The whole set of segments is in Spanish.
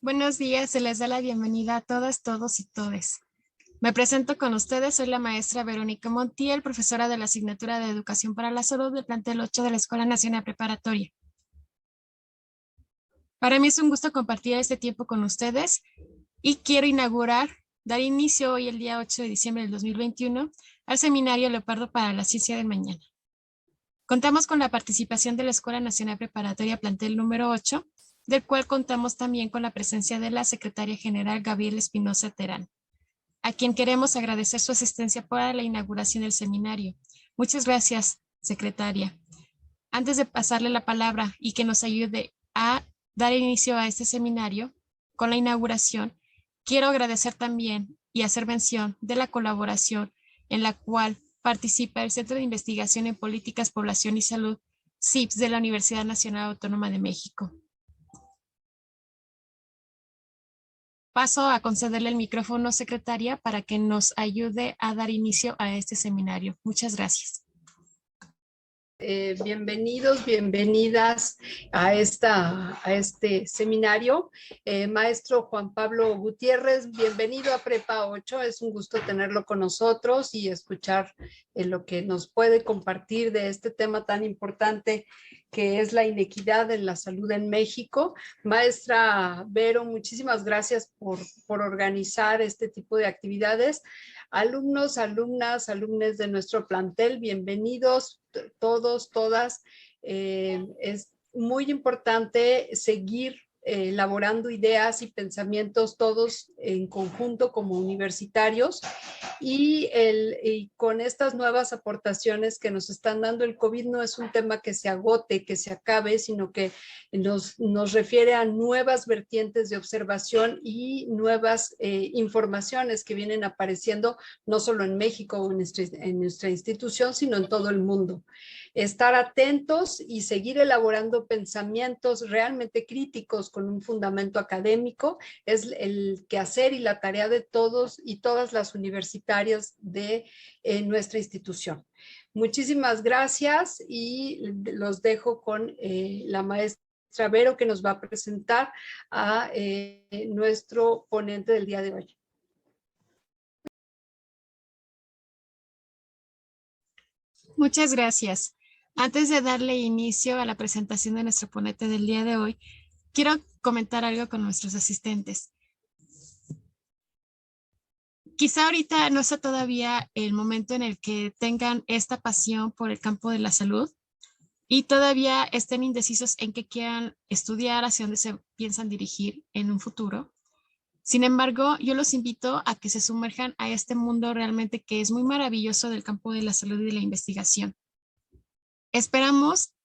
Buenos días, se les da la bienvenida a todas, todos y todes. Me presento con ustedes, soy la maestra Verónica Montiel, profesora de la asignatura de Educación para la Salud del plantel 8 de la Escuela Nacional Preparatoria. Para mí es un gusto compartir este tiempo con ustedes y quiero dar inicio hoy el día 8 de diciembre del 2021 al seminario Leopardo para la Ciencia del Mañana. Contamos con la participación de la Escuela Nacional Preparatoria plantel número 8, del cual contamos también con la presencia de la secretaria general Gabriela Espinosa Terán, a quien queremos agradecer su asistencia para la inauguración del seminario. Muchas gracias, secretaria. Antes de pasarle la palabra y que nos ayude a dar inicio a este seminario con la inauguración, quiero agradecer también y hacer mención de la colaboración en la cual participa el Centro de Investigación en Políticas, Población y Salud, CIPS, de la Universidad Nacional Autónoma de México. Paso a concederle el micrófono, secretaria, para que nos ayude a dar inicio a este seminario. Muchas gracias. Bienvenidos, bienvenidas a este seminario. Maestro Juan Pablo Gutiérrez, bienvenido a Prepa 8. Es un gusto tenerlo con nosotros y escuchar lo que nos puede compartir de este tema tan importante que es la inequidad en la salud en México. Maestra Vero, muchísimas gracias por organizar este tipo de actividades. Alumnos, alumnas, alumnes de nuestro plantel, bienvenidos todos, todas. Es muy importante seguir elaborando ideas y pensamientos todos en conjunto como universitarios y con estas nuevas aportaciones que nos están dando. El COVID no es un tema que se agote, que se acabe, sino que nos refiere a nuevas vertientes de observación y nuevas informaciones que vienen apareciendo no solo en México o en nuestra institución, sino en todo el mundo. Estar atentos y seguir elaborando pensamientos realmente críticos con un fundamento académico es el quehacer y la tarea de todos y todas las universitarias de nuestra institución. Muchísimas gracias y los dejo con la maestra Vero, que nos va a presentar a nuestro ponente del día de hoy. Muchas gracias. Antes de darle inicio a la presentación de nuestro ponente del día de hoy, quiero comentar algo con nuestros asistentes. Quizá ahorita no sea todavía el momento en el que tengan esta pasión por el campo de la salud y todavía estén indecisos en qué quieran estudiar, hacia dónde se piensan dirigir en un futuro. Sin embargo, yo los invito a que se sumerjan a este mundo realmente que es muy maravilloso del campo de la salud y de la investigación. Esperamos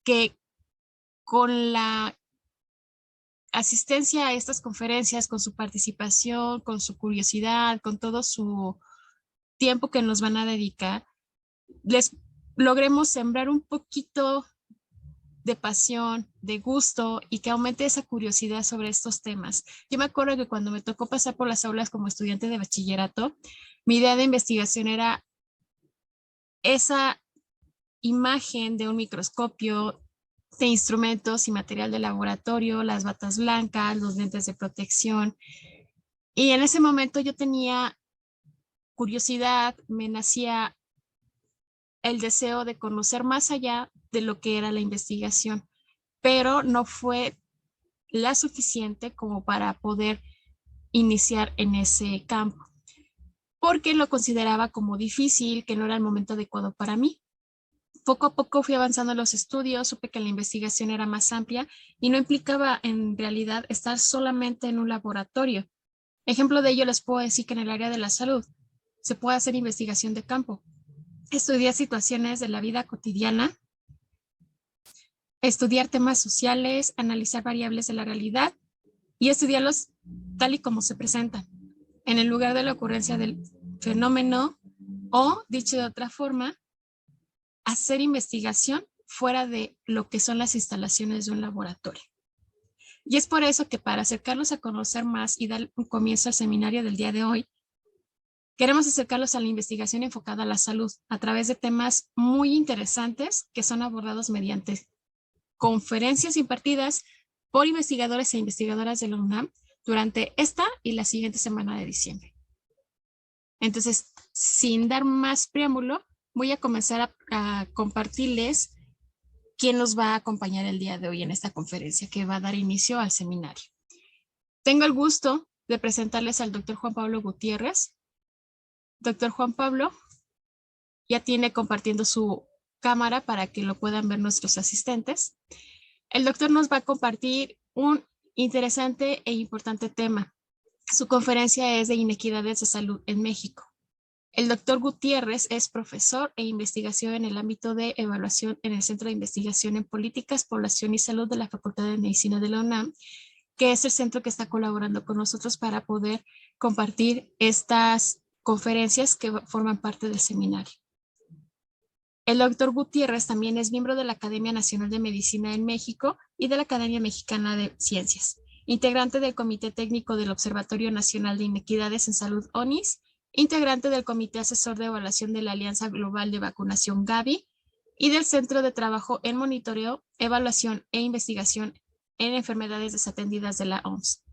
que con la asistencia a estas conferencias, con su participación, con su curiosidad, con todo su tiempo que nos van a dedicar, les logremos sembrar un poquito de pasión, de gusto y que aumente esa curiosidad sobre estos temas. Yo me acuerdo que cuando me tocó pasar por las aulas como estudiante de bachillerato, mi idea de investigación era esa imagen de un microscopio, de instrumentos y material de laboratorio, las batas blancas, los lentes de protección. Y en ese momento yo tenía curiosidad, me nacía el deseo de conocer más allá de lo que era la investigación, pero no fue la suficiente como para poder iniciar en ese campo, porque lo consideraba como difícil, que no era el momento adecuado para mí. Poco a poco fui avanzando en los estudios, supe que la investigación era más amplia y no implicaba en realidad estar solamente en un laboratorio. Ejemplo de ello les puedo decir que en el área de la salud se puede hacer investigación de campo, estudiar situaciones de la vida cotidiana, estudiar temas sociales, analizar variables de la realidad y estudiarlos tal y como se presentan, en el lugar de la ocurrencia del fenómeno o, dicho de otra forma, hacer investigación fuera de lo que son las instalaciones de un laboratorio. Y es por eso que para acercarlos a conocer más y dar un comienzo al seminario del día de hoy, queremos acercarlos a la investigación enfocada a la salud a través de temas muy interesantes que son abordados mediante conferencias impartidas por investigadores e investigadoras de la UNAM durante esta y la siguiente semana de diciembre. Entonces, sin dar más preámbulo, voy a comenzar a compartirles quién nos va a acompañar el día de hoy en esta conferencia que va a dar inicio al seminario. Tengo el gusto de presentarles al doctor Juan Pablo Gutiérrez. Doctor Juan Pablo ya tiene compartiendo su cámara para que lo puedan ver nuestros asistentes. El doctor nos va a compartir un interesante e importante tema. Su conferencia es de inequidades de salud en México. El doctor Gutiérrez es profesor e investigación en el ámbito de evaluación en el Centro de Investigación en Políticas, Población y Salud de la Facultad de Medicina de la UNAM, que es el centro que está colaborando con nosotros para poder compartir estas conferencias que forman parte del seminario. El doctor Gutiérrez también es miembro de la Academia Nacional de Medicina en México y de la Academia Mexicana de Ciencias, integrante del Comité Técnico del Observatorio Nacional de Inequidades en Salud ONIS, integrante del Comité Asesor de Evaluación de la Alianza Global de Vacunación Gavi y del Centro de Trabajo en Monitoreo, Evaluación e Investigación en Enfermedades Desatendidas de la OMS.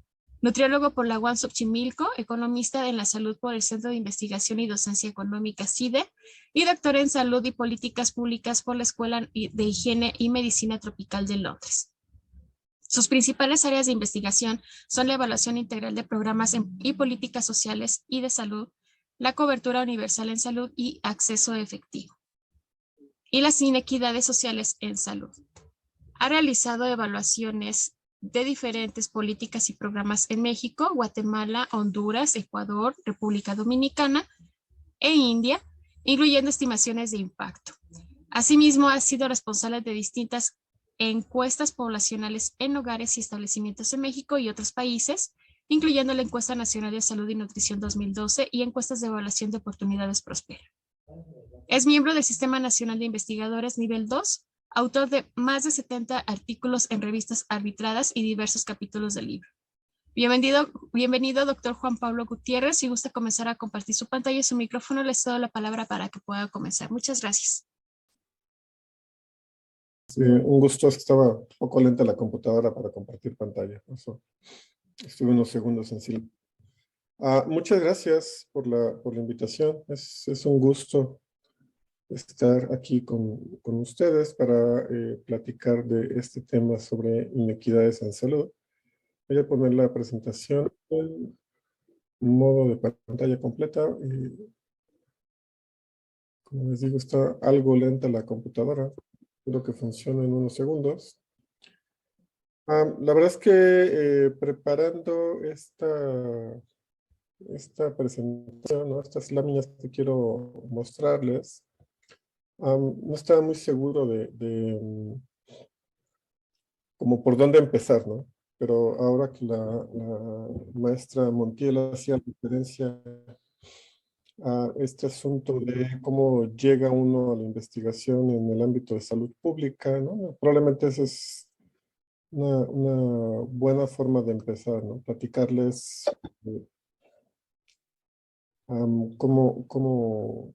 Nutriólogo por la UAM Xochimilco, economista en la salud por el Centro de Investigación y Docencia Económica CIDE y doctor en salud y políticas públicas por la Escuela de Higiene y Medicina Tropical de Londres. Sus principales áreas de investigación son la evaluación integral de programas y políticas sociales y de salud, la cobertura universal en salud y acceso efectivo, y las inequidades sociales en salud. Ha realizado evaluaciones de diferentes políticas y programas en México, Guatemala, Honduras, Ecuador, República Dominicana e India, incluyendo estimaciones de impacto. Asimismo, ha sido responsable de distintas encuestas poblacionales en hogares y establecimientos en México y otros países, incluyendo la Encuesta Nacional de Salud y Nutrición 2012 y encuestas de evaluación de oportunidades Prospera. Es miembro del Sistema Nacional de Investigadores Nivel 2, autor de más de 70 artículos en revistas arbitradas y diversos capítulos del libro. Bienvenido, doctor Juan Pablo Gutiérrez. Si gusta comenzar a compartir su pantalla y su micrófono, les doy la palabra para que pueda comenzar. Muchas gracias. Sí, un gusto, es que estaba un poco lenta la computadora para compartir pantalla. Eso, estuve unos segundos en silencio. Muchas gracias por la invitación. Es un gusto estar aquí con ustedes para platicar de este tema sobre inequidades en salud. Voy a poner la presentación en modo de pantalla completa. Como les digo, está algo lenta la computadora. Espero que funcione en unos segundos. La verdad es que preparando esta presentación, ¿no? Estas láminas que quiero mostrarles, no estaba muy seguro de como por dónde empezar, ¿no? Pero ahora que la maestra Montiel hacía referencia a este asunto de cómo llega uno a la investigación en el ámbito de salud pública, ¿no? Probablemente esa es una buena forma de empezar, ¿no? Platicarles cómo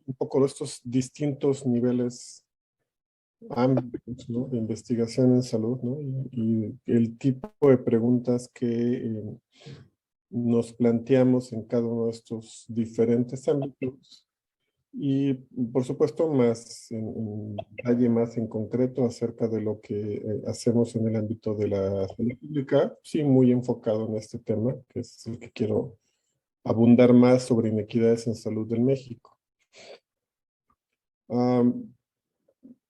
un poco de estos distintos niveles, ámbitos, ¿no? De investigación en salud, ¿no? Y el tipo de preguntas que nos planteamos en cada uno de estos diferentes ámbitos. Y por supuesto más en detalle, más en concreto acerca de lo que hacemos en el ámbito de la salud pública, sí, muy enfocado en este tema, que es el que quiero abundar más sobre inequidades en salud en México.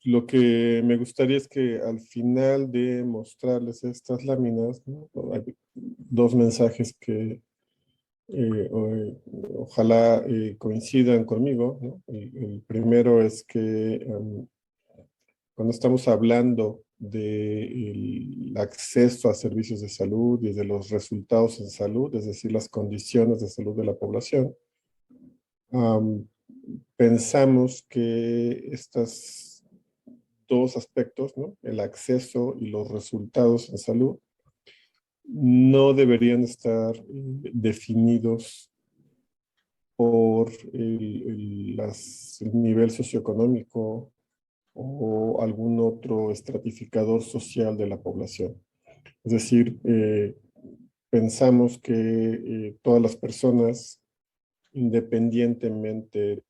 Lo que me gustaría es que al final de mostrarles estas láminas, ¿no? Hay dos mensajes que ojalá coincidan conmigo, ¿no? El primero es que cuando estamos hablando del acceso a servicios de salud y de los resultados en salud, es decir, las condiciones de salud de la población, pensamos que estos dos aspectos, ¿no? El acceso y los resultados en salud, no deberían estar definidos por el nivel socioeconómico o algún otro estratificador social de la población. Es decir, pensamos que todas las personas, independientemente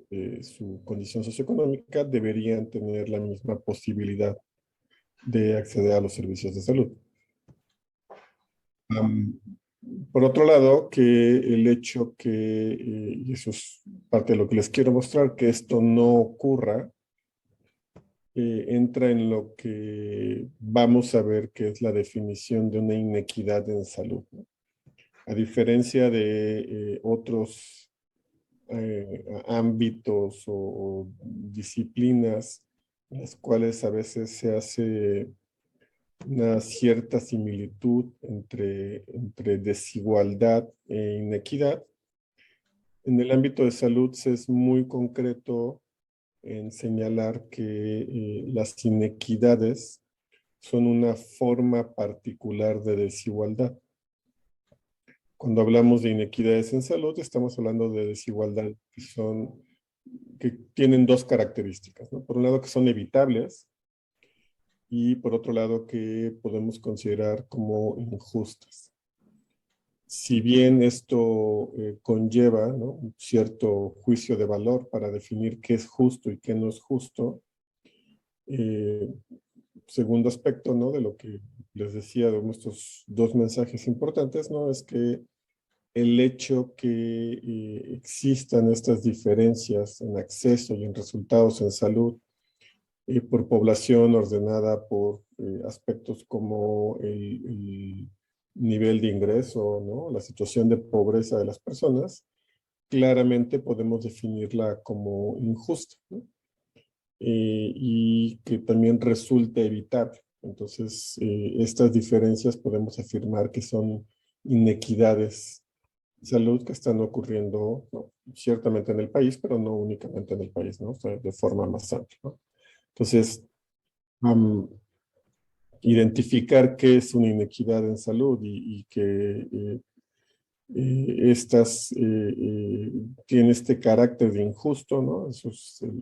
de su condición socioeconómica, deberían tener la misma posibilidad de acceder a los servicios de salud. Am, por otro lado, que el hecho que, y eso es parte de lo que les quiero mostrar, que esto no ocurra, entra en lo que vamos a ver que es la definición de una inequidad en salud, ¿no? A diferencia de otros ámbitos o disciplinas en las cuales a veces se hace una cierta similitud entre desigualdad e inequidad. En el ámbito de salud se es muy concreto en señalar que las inequidades son una forma particular de desigualdad. Cuando hablamos de inequidades en salud, estamos hablando de desigualdades que tienen dos características, ¿no? Por un lado, que son evitables, y por otro lado que podemos considerar como injustas. Si bien esto conlleva, ¿no?, un cierto juicio de valor para definir qué es justo y qué no es justo, segundo aspecto, ¿no?, de lo que les decía de nuestros dos mensajes importantes, ¿no?, es que el hecho que existan estas diferencias en acceso y en resultados en salud por población ordenada por aspectos como el nivel de ingreso, ¿no?, la situación de pobreza de las personas, claramente podemos definirla como injusta, ¿no? Y que también resulta evitable. Entonces, estas diferencias podemos afirmar que son inequidades de salud que están ocurriendo, ¿no?, ciertamente en el país, pero no únicamente en el país, ¿no?, o sea, de forma más amplia, ¿no? Entonces, identificar qué es una inequidad en salud y que estas tienen este carácter de injusto, ¿no? Eso es el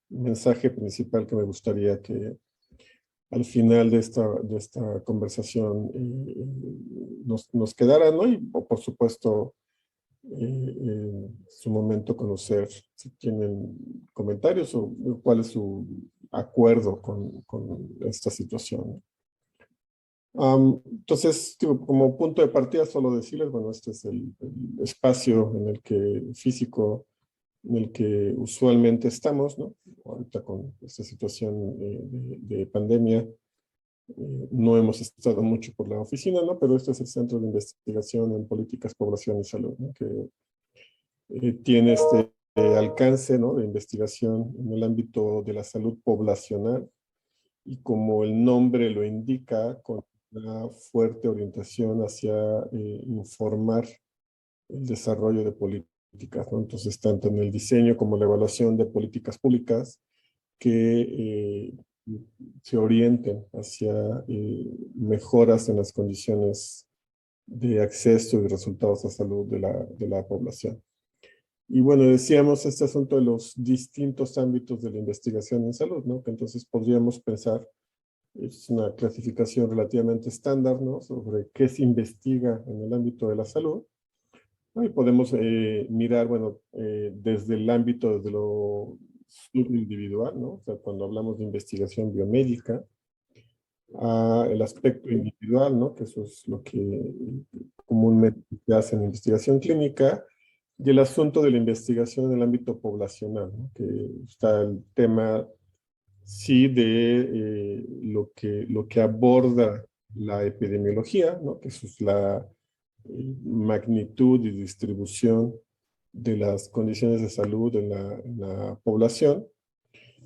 mensaje principal que me gustaría que al final de esta conversación nos quedara, ¿no? Y por supuesto, en su momento conocer si tienen comentarios o cuál es su acuerdo con esta situación. Entonces, como punto de partida, solo decirles, bueno, este es el espacio en el que, físico, en el que usualmente estamos, ¿no? Ahorita con esta situación de pandemia, no hemos estado mucho por la oficina, ¿no? Pero este es el Centro de Investigación en Políticas, Población y Salud, ¿no?, que tiene este alcance, ¿no?, de investigación en el ámbito de la salud poblacional y, como el nombre lo indica, con una fuerte orientación hacia informar el desarrollo de políticas, ¿no? Entonces, tanto en el diseño como la evaluación de políticas públicas que se orienten hacia mejoras en las condiciones de acceso y resultados a salud de la población. Y bueno, decíamos este asunto de los distintos ámbitos de la investigación en salud, ¿no? Que entonces podríamos pensar, es una clasificación relativamente estándar, ¿no?, sobre qué se investiga en el ámbito de la salud, ¿no? Y podemos mirar, bueno, desde el ámbito, desde lo subindividual, ¿no? O sea, cuando hablamos de investigación biomédica, a el aspecto individual, ¿no?, que eso es lo que comúnmente se hace en investigación clínica, y el asunto de la investigación en el ámbito poblacional, ¿no?, que está el tema, sí, de lo que aborda la epidemiología, ¿no?, que eso es la magnitud y distribución de las condiciones de salud en la población.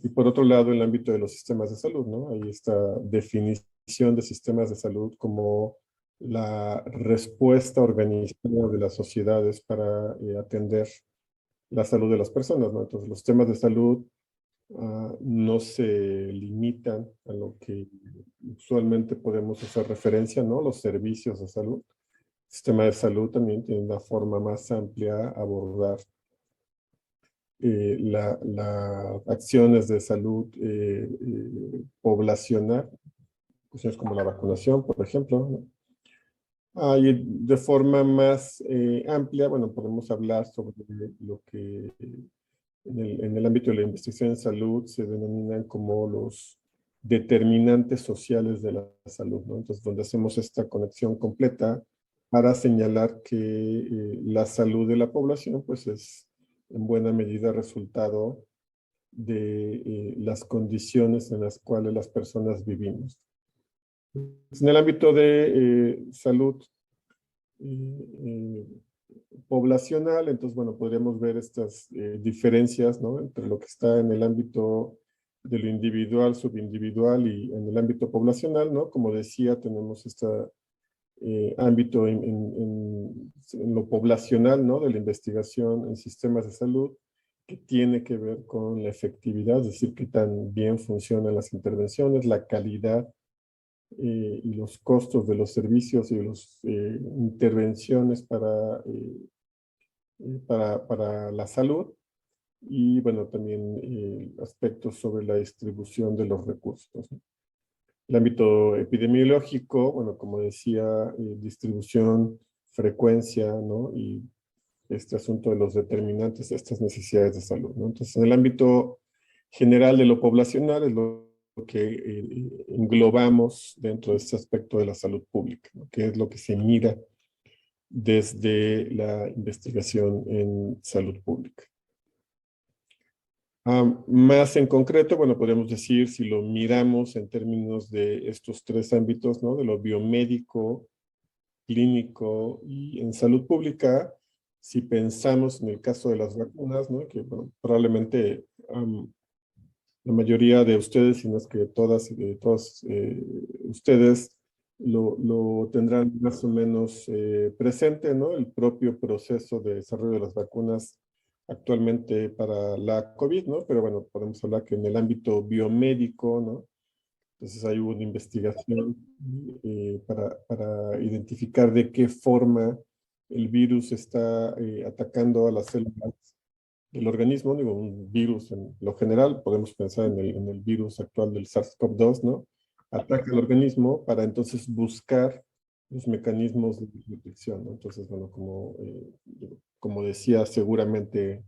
Y por otro lado, el ámbito de los sistemas de salud, ¿no? Hay esta definición de sistemas de salud como la respuesta organizada de las sociedades para atender la salud de las personas, ¿no? Entonces, los temas de salud no se limitan a lo que usualmente podemos hacer referencia, ¿no?, los servicios de salud. El sistema de salud también tiene una forma más amplia a abordar las acciones de salud poblacional, cuestiones como la vacunación, por ejemplo, ¿no? Y de forma más amplia, bueno, podemos hablar sobre lo que en el ámbito de la investigación en salud se denominan como los determinantes sociales de la salud, ¿no? Entonces, donde hacemos esta conexión completa para señalar que la salud de la población, pues es en buena medida resultado de las condiciones en las cuales las personas vivimos. En el ámbito de salud poblacional, entonces, bueno, podríamos ver estas diferencias, ¿no? Entre lo que está en el ámbito de lo individual, subindividual y en el ámbito poblacional, ¿no? Como decía, tenemos este ámbito en lo poblacional, ¿no? De la investigación en sistemas de salud, que tiene que ver con la efectividad, es decir, qué tan bien funcionan las intervenciones, la calidad y los costos de los servicios y de las intervenciones para la salud, y bueno, también aspectos sobre la distribución de los recursos, ¿no? El ámbito epidemiológico, bueno, como decía, distribución, frecuencia, ¿no? Y este asunto de los determinantes de estas necesidades de salud, ¿no? Entonces, en el ámbito general de lo poblacional es lo que englobamos dentro de este aspecto de la salud pública, ¿no? Que es lo que se mira desde la investigación en salud pública. Más en concreto, bueno, podemos decir, si lo miramos en términos de estos tres ámbitos, ¿no? De lo biomédico, clínico y en salud pública, si pensamos en el caso de las vacunas, ¿no? Que bueno, probablemente la mayoría de ustedes, si no es que todas ustedes lo tendrán más o menos presente, ¿no? El propio proceso de desarrollo de las vacunas actualmente para la COVID, ¿no? Pero bueno, podemos hablar que en el ámbito biomédico, ¿no? Entonces hay una investigación para identificar de qué forma el virus está atacando a las células del organismo. Digo, un virus en lo general, podemos pensar en el virus actual del SARS-CoV-2, ¿no? Ataca al organismo para entonces buscar los mecanismos de detección, ¿no? Entonces, bueno, como decía, seguramente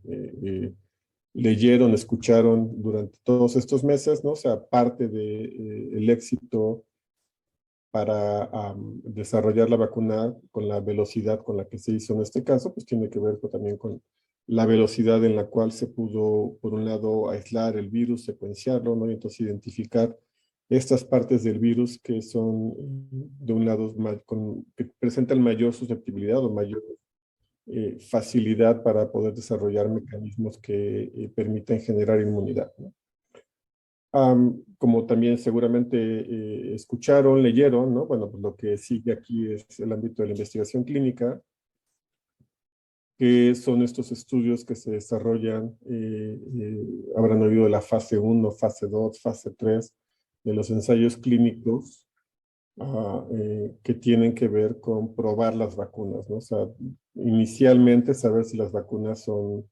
leyeron, escucharon durante todos estos meses, ¿no? O sea, parte del éxito para desarrollar la vacuna con la velocidad con la que se hizo en este caso, pues tiene que ver también con la velocidad en la cual se pudo, por un lado, aislar el virus, secuenciarlo, ¿no? Y entonces identificar estas partes del virus que son, de un lado, que presentan mayor susceptibilidad o mayor facilidad para poder desarrollar mecanismos que permitan generar inmunidad, ¿no? Como también seguramente escucharon, leyeron, ¿no? Bueno, pues lo que sigue aquí es el ámbito de la investigación clínica, que son estos estudios que se desarrollan, habrán oído de la fase 1, fase 2, fase 3, de los ensayos clínicos que tienen que ver con probar las vacunas, ¿no? O sea, inicialmente saber si las vacunas son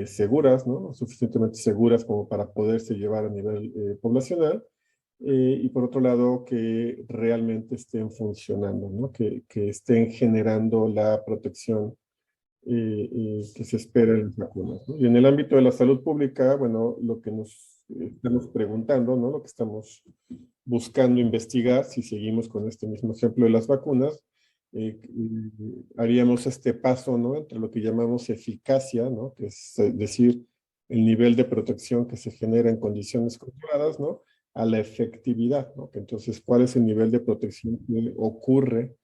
seguras, ¿no? Suficientemente seguras como para poderse llevar a nivel poblacional, y por otro lado que realmente estén funcionando, ¿no? Que estén generando la protección que se espera en las vacunas, ¿no? Y en el ámbito de la salud pública, bueno, lo que nos estamos preguntando, ¿no? Lo que estamos buscando investigar, si seguimos con este mismo ejemplo de las vacunas, haríamos este paso, ¿no? Entre lo que llamamos eficacia, ¿no? Que es decir, el nivel de protección que se genera en condiciones controladas, ¿no? A la efectividad, ¿no? Que entonces, ¿cuál es el nivel de protección que ocurre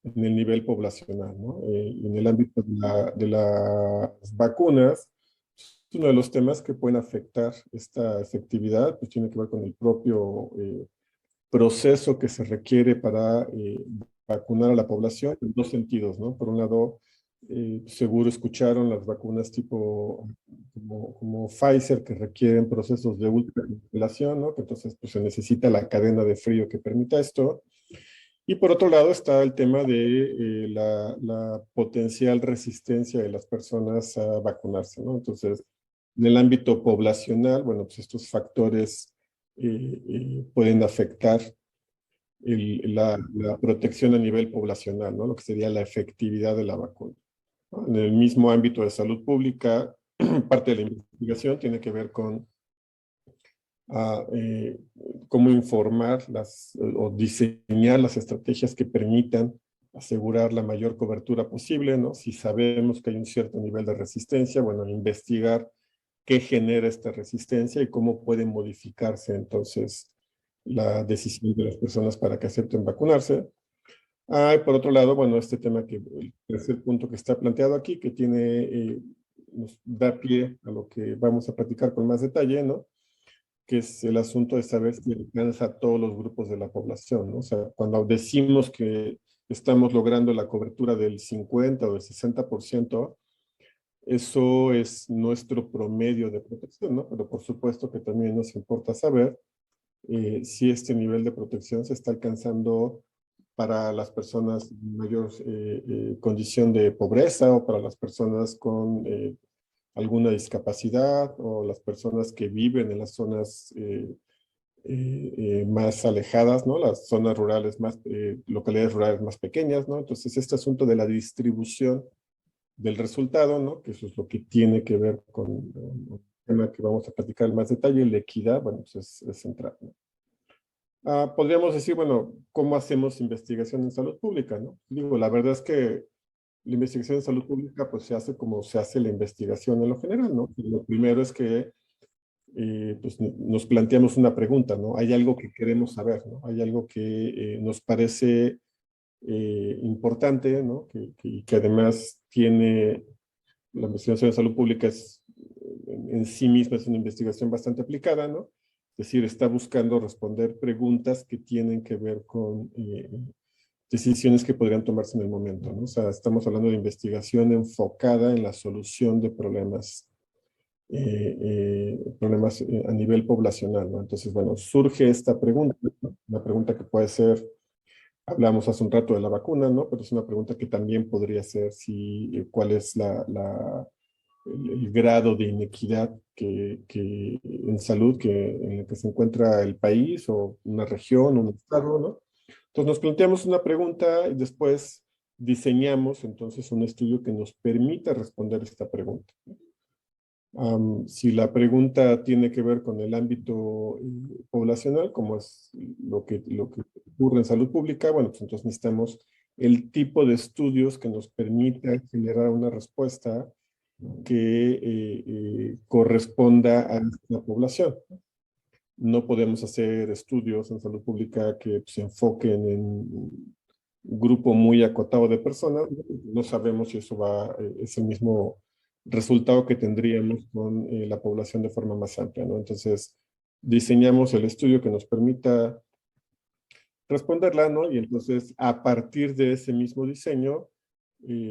en el nivel poblacional, ¿no? En el ámbito de las vacunas, uno de los temas que pueden afectar esta efectividad, pues tiene que ver con el propio proceso que se requiere para vacunar a la población en dos sentidos, ¿no? Por un lado, seguro escucharon las vacunas tipo como Pfizer, que requieren procesos de ultracongelación, ¿no? Que entonces pues, se necesita la cadena de frío que permita esto. Y por otro lado está el tema de la potencial resistencia de las personas a vacunarse, ¿no? Entonces, en el ámbito poblacional, bueno, pues estos factores pueden afectar la protección a nivel poblacional, ¿no? Lo que sería la efectividad de la vacuna, ¿no? En el mismo ámbito de salud pública, parte de la investigación tiene que ver con cómo informar o diseñar las estrategias que permitan asegurar la mayor cobertura posible, ¿no? Si sabemos que hay un cierto nivel de resistencia, bueno, investigar qué genera esta resistencia y cómo puede modificarse entonces la decisión de las personas para que acepten vacunarse. Y por otro lado, bueno, este tema el tercer punto que está planteado aquí, que nos da pie a lo que vamos a platicar con más detalle, ¿no? Que es el asunto de saber si alcanza a todos los grupos de la población, ¿no? O sea, cuando decimos que estamos logrando la cobertura del 50 o del 60%, eso es nuestro promedio de protección, ¿no? Pero por supuesto que también nos importa saber si este nivel de protección se está alcanzando para las personas en mayor condición de pobreza o para las personas con alguna discapacidad o las personas que viven en las zonas más alejadas, ¿no? Las zonas rurales localidades rurales más pequeñas, ¿no? Entonces, este asunto de la distribución del resultado, ¿no? Que eso es lo que tiene que ver con el tema que vamos a platicar en más detalle, la equidad, bueno, pues es central, ¿no? Podríamos decir, bueno, ¿cómo hacemos investigación en salud pública, no? Digo, la verdad es que la investigación en salud pública, pues se hace como se hace la investigación en lo general, ¿no? Y lo primero es que pues, nos planteamos una pregunta, ¿no? Hay algo que queremos saber, ¿no? Hay algo que nos parece importante, ¿no? Que además tiene, la investigación en salud pública en sí misma es una investigación bastante aplicada, ¿no? Es decir, está buscando responder preguntas que tienen que ver con decisiones que podrían tomarse en el momento, ¿no? O sea, estamos hablando de investigación enfocada en la solución de problemas a nivel poblacional, ¿no? Entonces, bueno, surge esta pregunta, ¿no? Una pregunta que puede ser, hablamos hace un rato de la vacuna, ¿no? Pero es una pregunta que también podría ser cuál es el grado de inequidad en salud en el que se encuentra el país o una región, un estado, ¿no? Entonces nos planteamos una pregunta y después diseñamos entonces un estudio que nos permita responder esta pregunta. Si la pregunta tiene que ver con el ámbito poblacional, como es lo que ocurre en salud pública, bueno, pues entonces necesitamos el tipo de estudios que nos permita generar una respuesta que corresponda a la población. No podemos hacer estudios en salud pública que se enfoquen en un grupo muy acotado de personas. No sabemos si eso es el mismo resultado que tendríamos con la población de forma más amplia, ¿no? Entonces, diseñamos el estudio que nos permita responderla, ¿no? Y entonces, a partir de ese mismo diseño,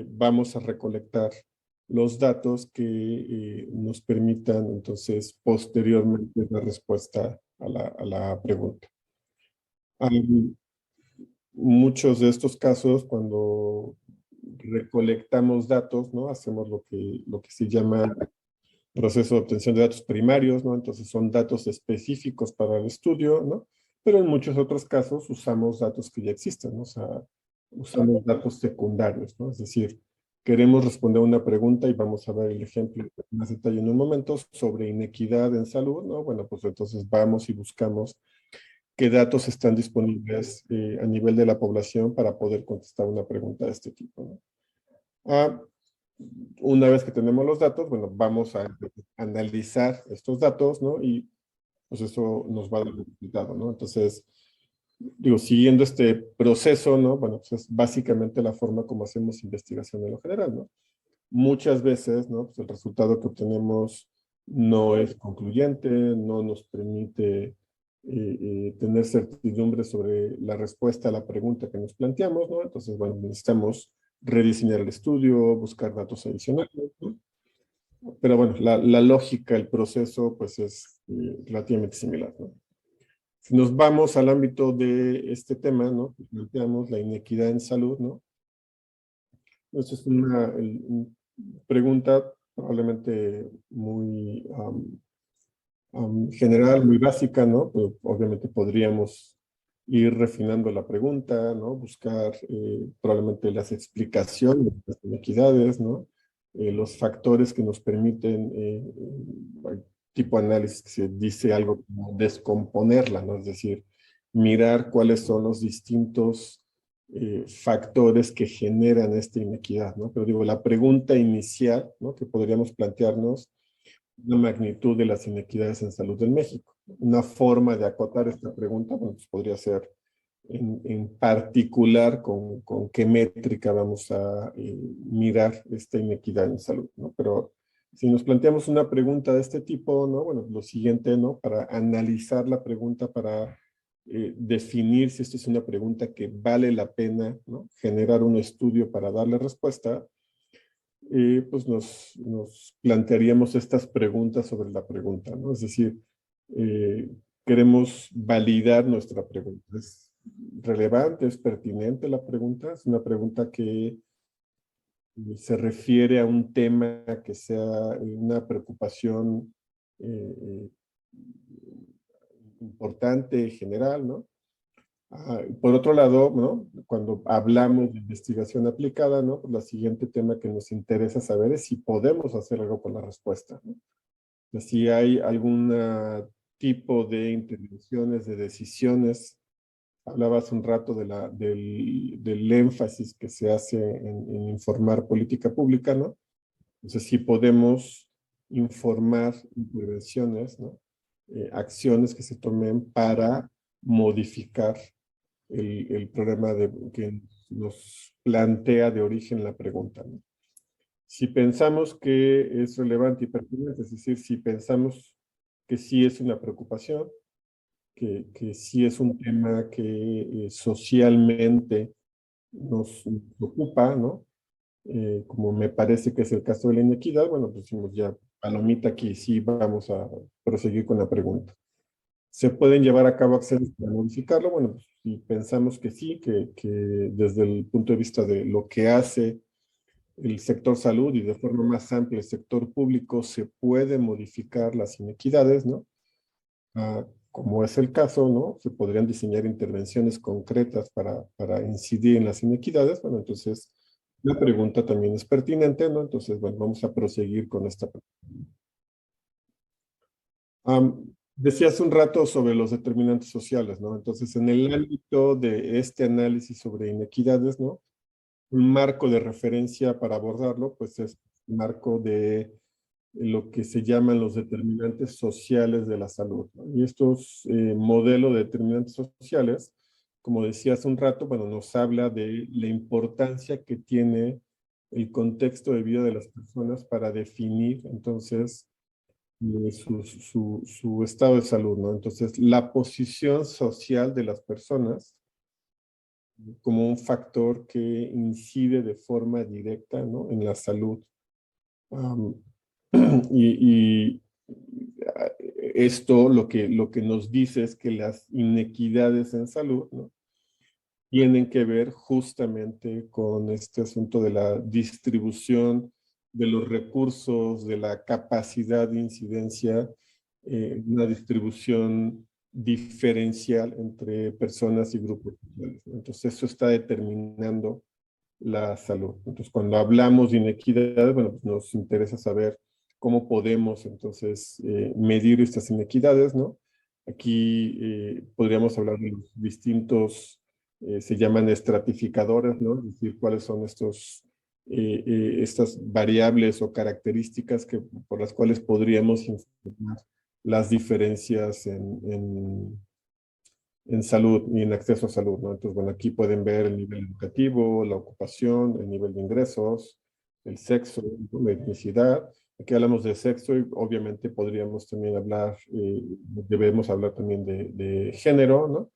vamos a recolectar los datos que nos permitan, entonces, posteriormente dar respuesta a la pregunta. Muchos de estos casos, cuando recolectamos datos, ¿no? Hacemos lo que se llama proceso de obtención de datos primarios, ¿no? Entonces son datos específicos para el estudio, ¿no? Pero en muchos otros casos usamos datos que ya existen, ¿no? O sea, usamos datos secundarios, ¿no? Es decir, queremos responder una pregunta y vamos a ver el ejemplo en más detalle en un momento sobre inequidad en salud, ¿no? Bueno, pues entonces vamos y buscamos qué datos están disponibles a nivel de la población para poder contestar una pregunta de este tipo, ¿no? Una vez que tenemos los datos, bueno, vamos a analizar estos datos, ¿no? Y pues eso nos va a dar un resultado, ¿no? Entonces, digo, siguiendo este proceso, ¿no? Bueno, pues es básicamente la forma como hacemos investigación en lo general, ¿no? Muchas veces, ¿no? Pues el resultado que obtenemos no es concluyente, no nos permite tener certidumbre sobre la respuesta a la pregunta que nos planteamos, ¿no? Entonces, bueno, necesitamos rediseñar el estudio, buscar datos adicionales, ¿no? Pero bueno, la lógica, el proceso, pues es relativamente similar, ¿no? Si nos vamos al ámbito de este tema, ¿no? Planteamos la inequidad en salud, ¿no? Esta es una pregunta probablemente muy general, muy básica, ¿no? Pero obviamente podríamos ir refinando la pregunta, ¿no? Buscar probablemente las explicaciones de las inequidades, ¿no? Los factores que nos permiten, tipo de análisis que se dice algo como descomponerla, ¿no? Es decir, mirar cuáles son los distintos factores que generan esta inequidad, ¿no? Pero digo, la pregunta inicial, ¿no? Que podríamos plantearnos, la magnitud de las inequidades en salud en México. Una forma de acotar esta pregunta, bueno, pues podría ser en particular con qué métrica vamos a mirar esta inequidad en salud, ¿no? Pero si nos planteamos una pregunta de este tipo, ¿no? Bueno, lo siguiente, ¿no? Para analizar la pregunta, para definir si esto es una pregunta que vale la pena, ¿no? Generar un estudio para darle respuesta, pues nos plantearíamos estas preguntas sobre la pregunta, ¿no? Es decir, eh, queremos validar nuestra pregunta. ¿Es relevante, es pertinente la pregunta? Es una pregunta que se refiere a un tema que sea una preocupación eh, importante, general, ¿no? Por otro lado, ¿no? Cuando hablamos de investigación aplicada, ¿no? Pues el siguiente tema que nos interesa saber es si podemos hacer algo con la respuesta, ¿no? Si hay algún tipo de intervenciones, de decisiones. Hablabas un rato del énfasis que se hace en informar política pública, ¿no? Entonces, si podemos informar intervenciones, ¿no? Acciones que se tomen para modificar el problema que nos plantea de origen la pregunta, ¿no? Si pensamos que es relevante y pertinente, es decir, si pensamos que sí es una preocupación, que sí es un tema que socialmente nos ocupa, ¿no? Como me parece que es el caso de la inequidad, bueno, pues decimos ya, palomita aquí, sí vamos a proseguir con la pregunta. ¿Se pueden llevar a cabo acciones para modificarlo? Bueno, pues, si pensamos que sí, que desde el punto de vista de lo que hace el sector salud y de forma más amplia el sector público, se puede modificar las inequidades, ¿no? Como es el caso, ¿no? Se podrían diseñar intervenciones concretas para incidir en las inequidades. Bueno, entonces la pregunta también es pertinente, ¿no? Entonces, bueno, vamos a proseguir con esta pregunta. Decía hace un rato sobre los determinantes sociales, ¿no? Entonces, en el ámbito de este análisis sobre inequidades, ¿no? Un marco de referencia para abordarlo, pues es el marco de lo que se llaman los determinantes sociales de la salud, ¿no? Y estos modelos de determinantes sociales, como decía hace un rato, bueno, nos habla de la importancia que tiene el contexto de vida de las personas para definir, entonces, su estado de salud, ¿no? Entonces, la posición social de las personas como un factor que incide de forma directa, ¿no? En la salud. Um, y esto lo que nos dice es que las inequidades en salud, ¿no? Tienen que ver justamente con este asunto de la distribución de los recursos, de la capacidad de incidencia, una distribución diferencial entre personas y grupos sociales, ¿no? Entonces eso está determinando la salud. Entonces cuando hablamos de inequidades, bueno, pues nos interesa saber cómo podemos entonces medir estas inequidades, ¿no? Aquí podríamos hablar de los distintos, se llaman estratificadores, ¿no? Es decir, cuáles son estas variables o características por las cuales podríamos informar las diferencias en salud y en acceso a salud, ¿no? Entonces, bueno, aquí pueden ver el nivel educativo, la ocupación, el nivel de ingresos, el sexo, ¿no? La etnicidad. Aquí hablamos de sexo y obviamente podríamos también hablar, debemos hablar también de género, ¿no?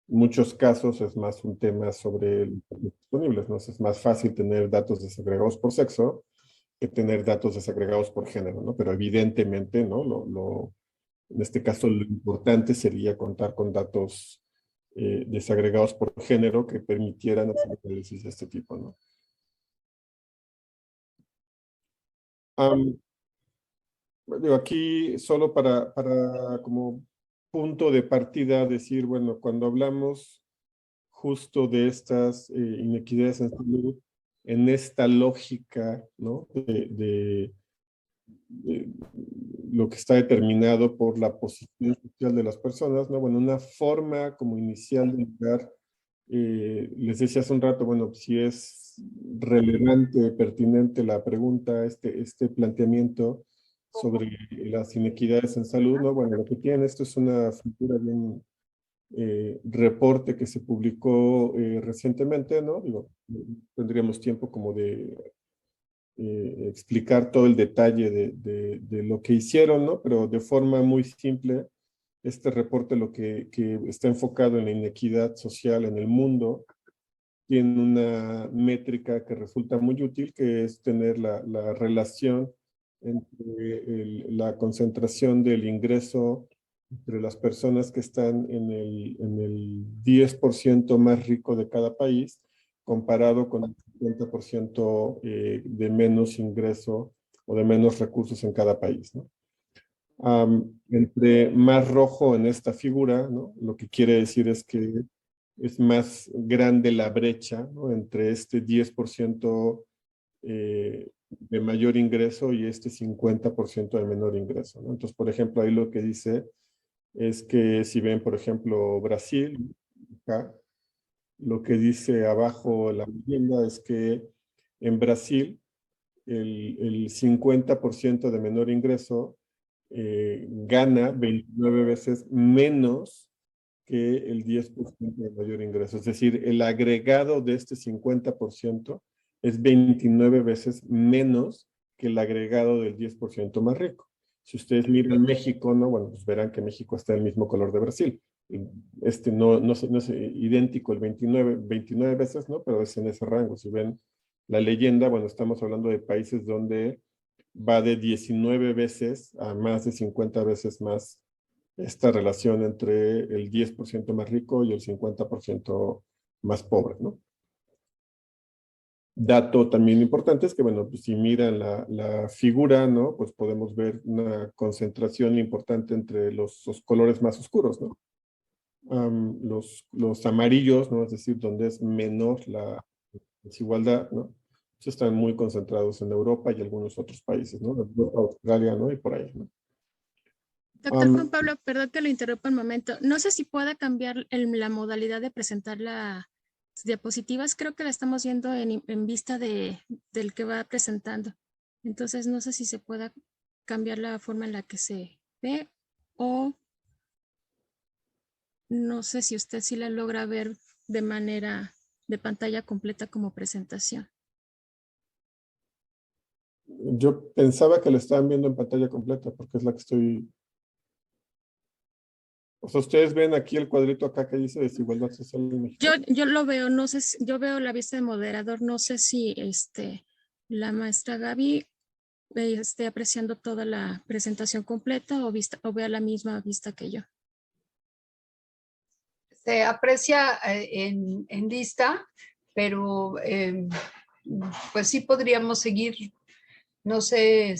En muchos casos es más un tema sobre los disponibles, ¿no? Es más fácil tener datos desagregados por sexo que tener datos desagregados por género, ¿no? Pero evidentemente, ¿no? En este caso, lo importante sería contar con datos desagregados por género que permitieran hacer análisis de este tipo, ¿no? Digo, aquí solo para como punto de partida decir, bueno, cuando hablamos justo de estas inequidades en salud, en esta lógica, ¿no? De lo que está determinado por la posición social de las personas, ¿no? Bueno, una forma como inicial de llegar, les decía hace un rato, bueno, si es relevante, pertinente la pregunta, este planteamiento sobre las inequidades en salud, ¿no? Bueno, lo que tiene esto es una figura de un reporte que se publicó recientemente, ¿no? Digo, tendríamos tiempo como de explicar todo el detalle de lo que hicieron, ¿no? Pero de forma muy simple, este reporte lo que está enfocado en la inequidad social en el mundo, tiene una métrica que resulta muy útil, que es tener la relación entre la concentración del ingreso entre las personas que están en el 10% más rico de cada país, comparado con el 50% de menos ingreso o de menos recursos en cada país, ¿no? Entre más rojo en esta figura, ¿no? Lo que quiere decir es que es más grande la brecha, ¿no? Entre este 10% de mayor ingreso y este 50% de menor ingreso, ¿no? Entonces, por ejemplo, ahí lo que dice es que si ven, por ejemplo, Brasil, acá, lo que dice abajo la leyenda es que en Brasil el 50% de menor ingreso gana 29 veces menos que el 10% de mayor ingreso. Es decir, el agregado de este 50% es 29 veces menos que el agregado del 10% más rico. Si ustedes miran México, ¿no? Bueno, pues verán que México está del mismo color de Brasil. No es idéntico el 29 veces, ¿no? Pero es en ese rango. Si ven la leyenda, bueno, estamos hablando de países donde va de 19 veces a más de 50 veces más esta relación entre el 10% más rico y el 50% más pobre, ¿no? Dato también importante es que, bueno, pues si miran la figura, ¿no? Pues podemos ver una concentración importante entre los colores más oscuros, ¿no? Los amarillos, ¿no? Es decir, donde es menor la desigualdad, ¿no? Pues están muy concentrados en Europa y algunos otros países, ¿no? Europa, Australia, ¿no? Y por ahí, ¿no? Doctor Juan Pablo, perdón que lo interrumpa un momento. No sé si pueda cambiar la modalidad de presentar las diapositivas. Creo que la estamos viendo en vista del que va presentando. Entonces, no sé si se pueda cambiar la forma en la que se ve o no sé si usted sí la logra ver de manera de pantalla completa como presentación. Yo pensaba que lo estaban viendo en pantalla completa porque es la que estoy. O sea, ustedes ven aquí el cuadrito acá que dice desigualdad social en México. Yo lo veo, no sé, yo veo la vista de moderador, no sé si la maestra Gaby esté apreciando toda la presentación completa o vea la misma vista que yo. Se aprecia en lista, pero pues sí podríamos seguir. No sé,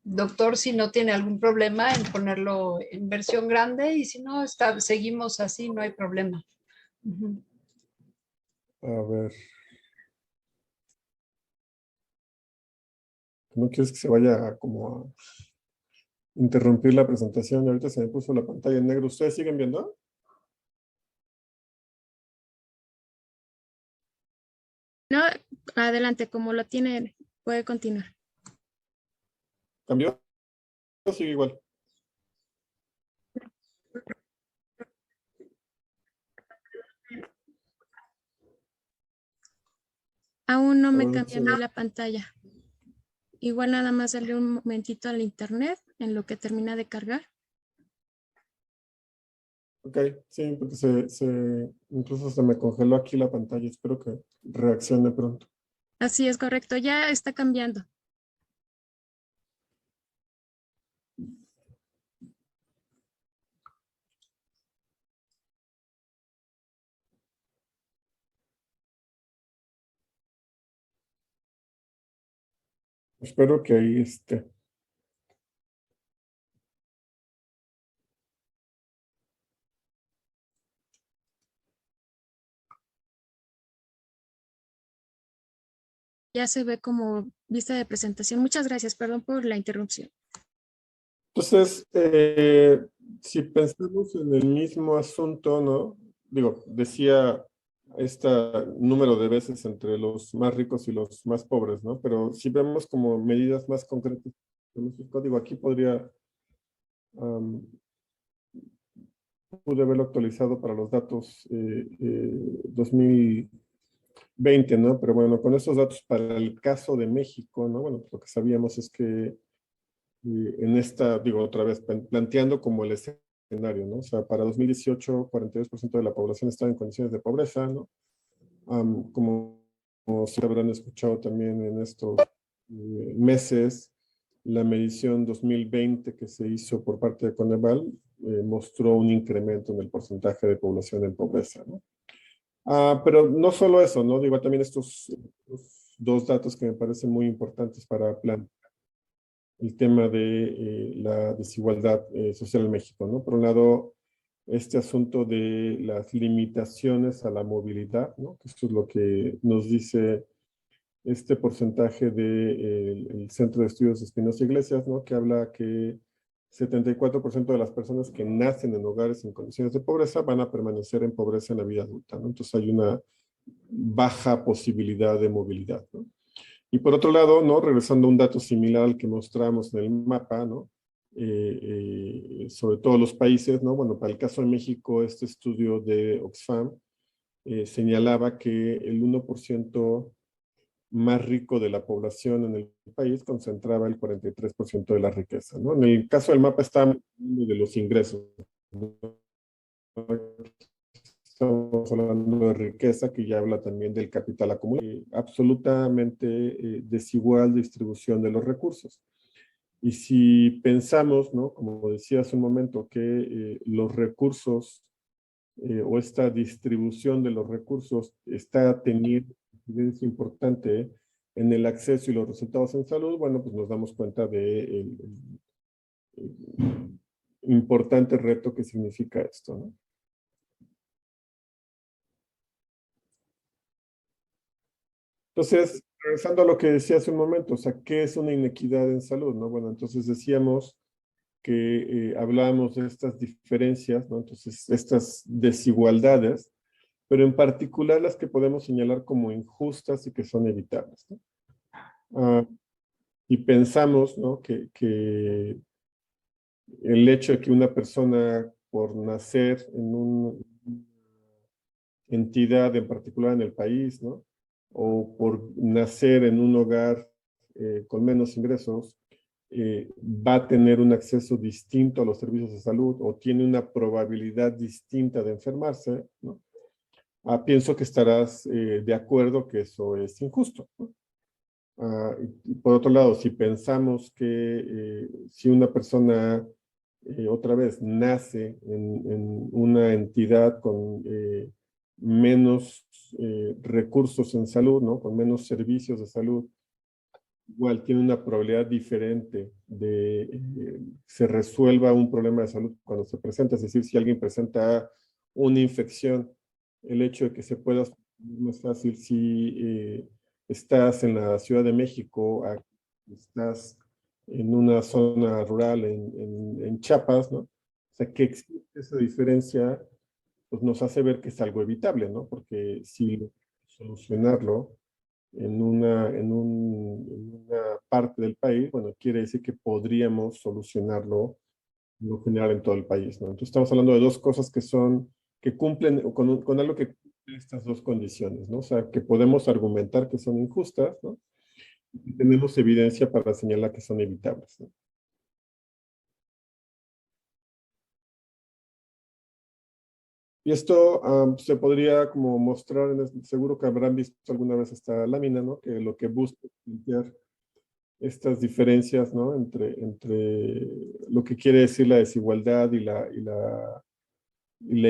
doctor, si no tiene algún problema en ponerlo en versión grande y si no, seguimos así, no hay problema. Uh-huh. A ver. No quieres que se vaya como a interrumpir la presentación. Ahorita se me puso la pantalla en negro. ¿Ustedes siguen viendo? No, adelante, como lo tiene, puede continuar. ¿Cambió? ¿O sigue igual? Aún no me cambia a mí la pantalla. Igual nada más darle un momentito al internet en lo que termina de cargar. Ok, sí, porque incluso se me congeló aquí la pantalla. Espero que reaccione pronto. Así es correcto, ya está cambiando. Espero que ahí esté. ya se ve como vista de presentación. Muchas gracias, perdón por la interrupción. Entonces, si pensamos en el mismo asunto, ¿no? Digo, decía este número de veces entre los más ricos y los más pobres, ¿no? Pero si vemos como medidas más concretas en México, digo, aquí pude haberlo actualizado para los datos 2020, ¿no? Pero bueno, con estos datos para el caso de México, ¿no? Bueno, lo que sabíamos es que en esta, digo otra vez, planteando como el escenario, ¿no? O sea, para 2018, 42% de la población estaba en condiciones de pobreza, ¿no? Como se habrán escuchado también en estos meses, la medición 2020 que se hizo por parte de Coneval mostró un incremento en el porcentaje de población en pobreza, ¿no? Pero no solo eso, ¿no? Digo, también estos dos datos que me parecen muy importantes para plantear el tema de la desigualdad social en México, ¿no? Por un lado, este asunto de las limitaciones a la movilidad, ¿no? Que esto es lo que nos dice este porcentaje del Centro de Estudios Espinosa Iglesias, ¿no? Que habla que 74% de las personas que nacen en hogares en condiciones de pobreza van a permanecer en pobreza en la vida adulta, ¿no? Entonces hay una baja posibilidad de movilidad, ¿no? Y por otro lado, ¿no? Regresando a un dato similar al que mostramos en el mapa, ¿no? Sobre todos los países, ¿no? Bueno, para el caso de México, este estudio de Oxfam señalaba que el 1% más rico de la población en el país concentraba el 43% de la riqueza, ¿no? En el caso del mapa está hablando de los ingresos, ¿no? Estamos hablando de riqueza, que ya habla también del capital acumulado. Absolutamente desigual distribución de los recursos. Y si pensamos, ¿no? Como decía hace un momento, que los recursos o esta distribución de los recursos está teniendo incidencia importante en el acceso y los resultados en salud, bueno, pues nos damos cuenta de el importante reto que significa esto, ¿no? Entonces, regresando a lo que decía hace un momento, o sea, ¿qué es una inequidad en salud, no? Bueno, entonces decíamos que hablábamos de estas diferencias, ¿no? Entonces, estas desigualdades, pero en particular las que podemos señalar como injustas y que son evitables, ¿no? Y pensamos, ¿no? que el hecho de que una persona por nacer en una entidad en particular en el país, ¿no? O por nacer en un hogar con menos ingresos, va a tener un acceso distinto a los servicios de salud o tiene una probabilidad distinta de enfermarse, ¿no? Pienso que estarás de acuerdo que eso es injusto, ¿no? Y por otro lado, si pensamos que si una persona otra vez nace en una entidad con menos recursos en salud, ¿no? Con menos servicios de salud, igual tiene una probabilidad diferente de se resuelva un problema de salud cuando se presenta. Es decir, si alguien presenta una infección, el hecho de que se pueda más fácil si estás en la Ciudad de México, estás en una zona rural en Chiapas, ¿no? O sea, que existe esa diferencia, pues nos hace ver que es algo evitable, ¿no? Porque si solucionarlo en una parte del país, bueno, quiere decir que podríamos solucionarlo en lo general en todo el país, ¿no? Entonces estamos hablando de dos cosas que son, que cumplen con algo que cumple estas dos condiciones, ¿no? O sea, que podemos argumentar que son injustas, ¿no? Y tenemos evidencia para señalar que son evitables, ¿no? Y esto se podría como mostrar, seguro que habrán visto alguna vez esta lámina, ¿no? Que lo que busca es plantear estas diferencias, ¿no? Entre lo que quiere decir la desigualdad y la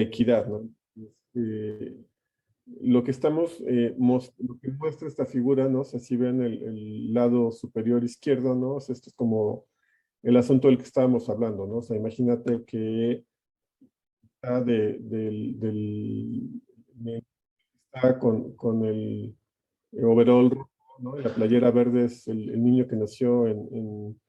equidad, ¿no? Eh, lo que estamos, lo que muestra esta figura, ¿no? O sea, si ven el lado superior izquierdo, ¿no? O sea, esto es como el asunto del que estábamos hablando, ¿no? O sea, imagínate que está está con el overall rojo, ¿no? La playera verde es el niño que nació en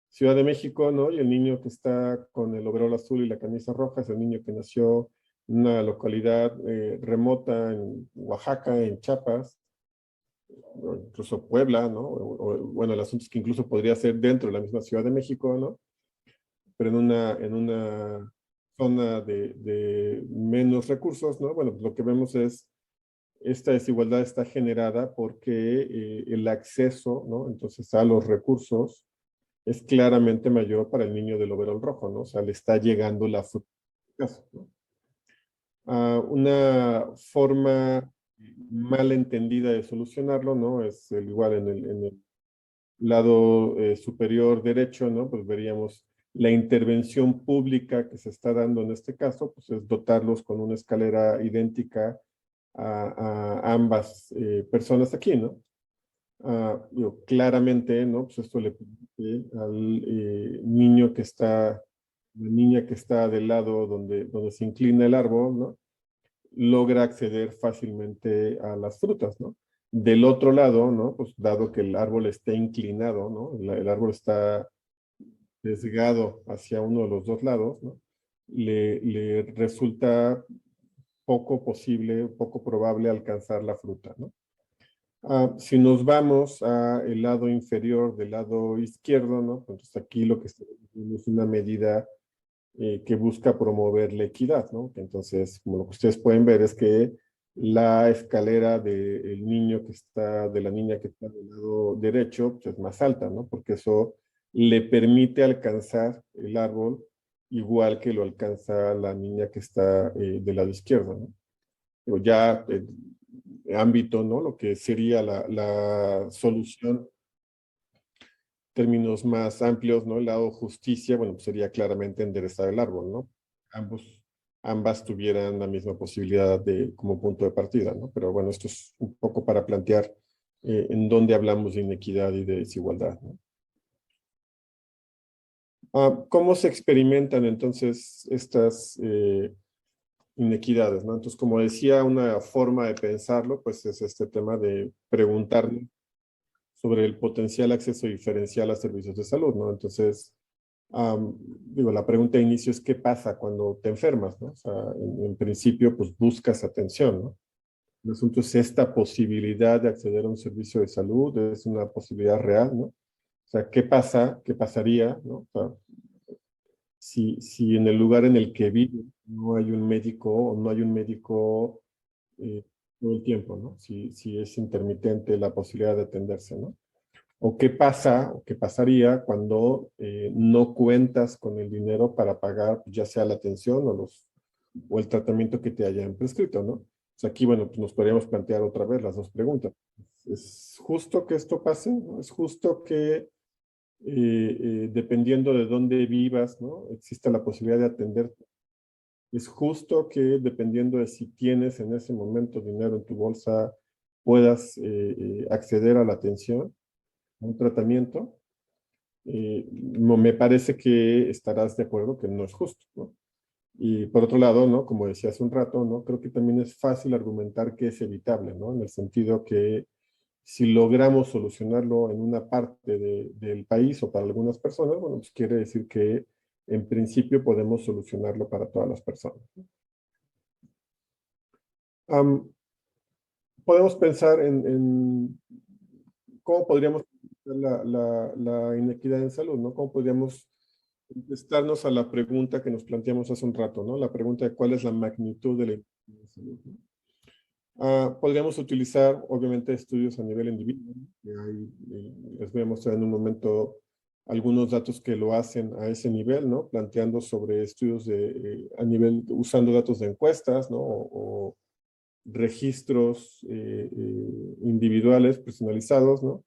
Ciudad de México, ¿no? Y el niño que está con el overol azul y la camisa roja es el niño que nació en una localidad remota en Oaxaca, en Chiapas, o incluso Puebla, ¿no? Bueno, el asunto es que incluso podría ser dentro de la misma Ciudad de México, ¿no? Pero en una zona de menos recursos, ¿no? Bueno, pues lo que vemos es esta desigualdad está generada porque el acceso, ¿no? Entonces a los recursos es claramente mayor para el niño del overol rojo, ¿no? O sea, le está llegando la fruta, ¿no? Una forma mal entendida de solucionarlo, ¿no? Es igual en el lado superior derecho, ¿no? Pues veríamos la intervención pública que se está dando en este caso, pues es dotarlos con una escalera idéntica a ambas personas aquí, ¿no? Claramente, ¿no? Pues esto le permite al niño que está, la niña que está del lado donde se inclina el árbol, ¿no? Logra acceder fácilmente a las frutas, ¿no? Del otro lado, ¿no? Pues dado que el árbol esté inclinado, ¿no? El árbol está desgado hacia uno de los dos lados, ¿no? Le resulta poco posible, poco probable alcanzar la fruta, ¿no? Si nos vamos al lado inferior del lado izquierdo, ¿no? Entonces aquí lo que es una medida que busca promover la equidad, ¿no? Entonces, como lo que ustedes pueden ver es que la escalera del niño que está, de la niña que está del lado derecho, pues es más alta, ¿no? Porque eso le permite alcanzar el árbol igual que lo alcanza la niña que está del lado izquierdo, ¿no? O ya ámbito, ¿no? Lo que sería la solución términos más amplios, ¿no? El lado justicia, bueno, pues sería claramente enderezar el árbol, ¿no? Ambas tuvieran la misma posibilidad como punto de partida, ¿no? Pero bueno, esto es un poco para plantear en dónde hablamos de inequidad y de desigualdad, ¿no? ¿Cómo se experimentan entonces estas inequidades, ¿no? Entonces, como decía, una forma de pensarlo, pues es este tema de preguntarnos sobre el potencial acceso diferencial a servicios de salud, ¿no? Entonces, digo, la pregunta de inicio es ¿qué pasa cuando te enfermas, ¿no? O sea, en principio, pues buscas atención, ¿no? El asunto es esta posibilidad de acceder a un servicio de salud, es una posibilidad real, ¿no? O sea, ¿qué pasa? ¿Qué pasaría, ¿no? O sea, si en el lugar en el que vive no hay un médico o no hay un médico todo el tiempo, ¿no? Si es intermitente la posibilidad de atenderse, ¿no? ¿O qué pasa, o qué pasaría cuando no cuentas con el dinero para pagar ya sea la atención o el tratamiento que te hayan prescrito, ¿no? O sea, aquí, bueno, pues nos podríamos plantear otra vez las dos preguntas. ¿Es justo que esto pase? ¿No? ¿Es justo que dependiendo de dónde vivas, ¿no? Exista la posibilidad de atenderte? ¿Es justo que dependiendo de si tienes en ese momento dinero en tu bolsa puedas acceder a la atención, a un tratamiento? Me parece que estarás de acuerdo que no es justo, ¿no? Y por otro lado, ¿no? Como decía hace un rato, ¿no? Creo que también es fácil argumentar que es evitable, ¿no? En el sentido que si logramos solucionarlo en una parte del país o para algunas personas, bueno, pues quiere decir que en principio podemos solucionarlo para todas las personas. Podemos pensar en cómo podríamos la inequidad en salud, ¿no? ¿Cómo podríamos contestarnos a la pregunta que nos planteamos hace un rato, ¿no? La pregunta de cuál es la magnitud de la inequidad en salud, ¿no? Podríamos utilizar, obviamente, estudios a nivel individual, ¿no? Que les voy a mostrar en un momento algunos datos que lo hacen a ese nivel, ¿no? Planteando sobre estudios a nivel, usando datos de encuestas, ¿no? O registros individuales, personalizados, ¿no?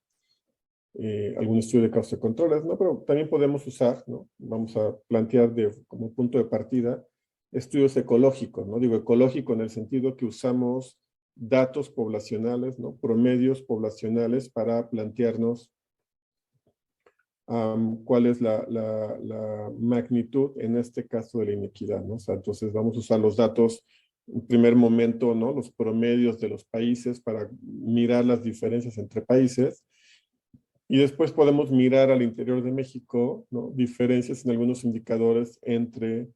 Algún estudio de causa y controles, ¿no? Pero también podemos usar, ¿no? Vamos a plantear como punto de partida estudios ecológicos, ¿no? Digo ecológico en el sentido que usamos datos poblacionales, ¿no? Promedios poblacionales para plantearnos cuál es la magnitud en este caso de la inequidad, ¿no? O sea, entonces vamos a usar los datos en primer momento, ¿no? Los promedios de los países para mirar las diferencias entre países. Y después podemos mirar al interior de México, ¿no? Diferencias en algunos indicadores entre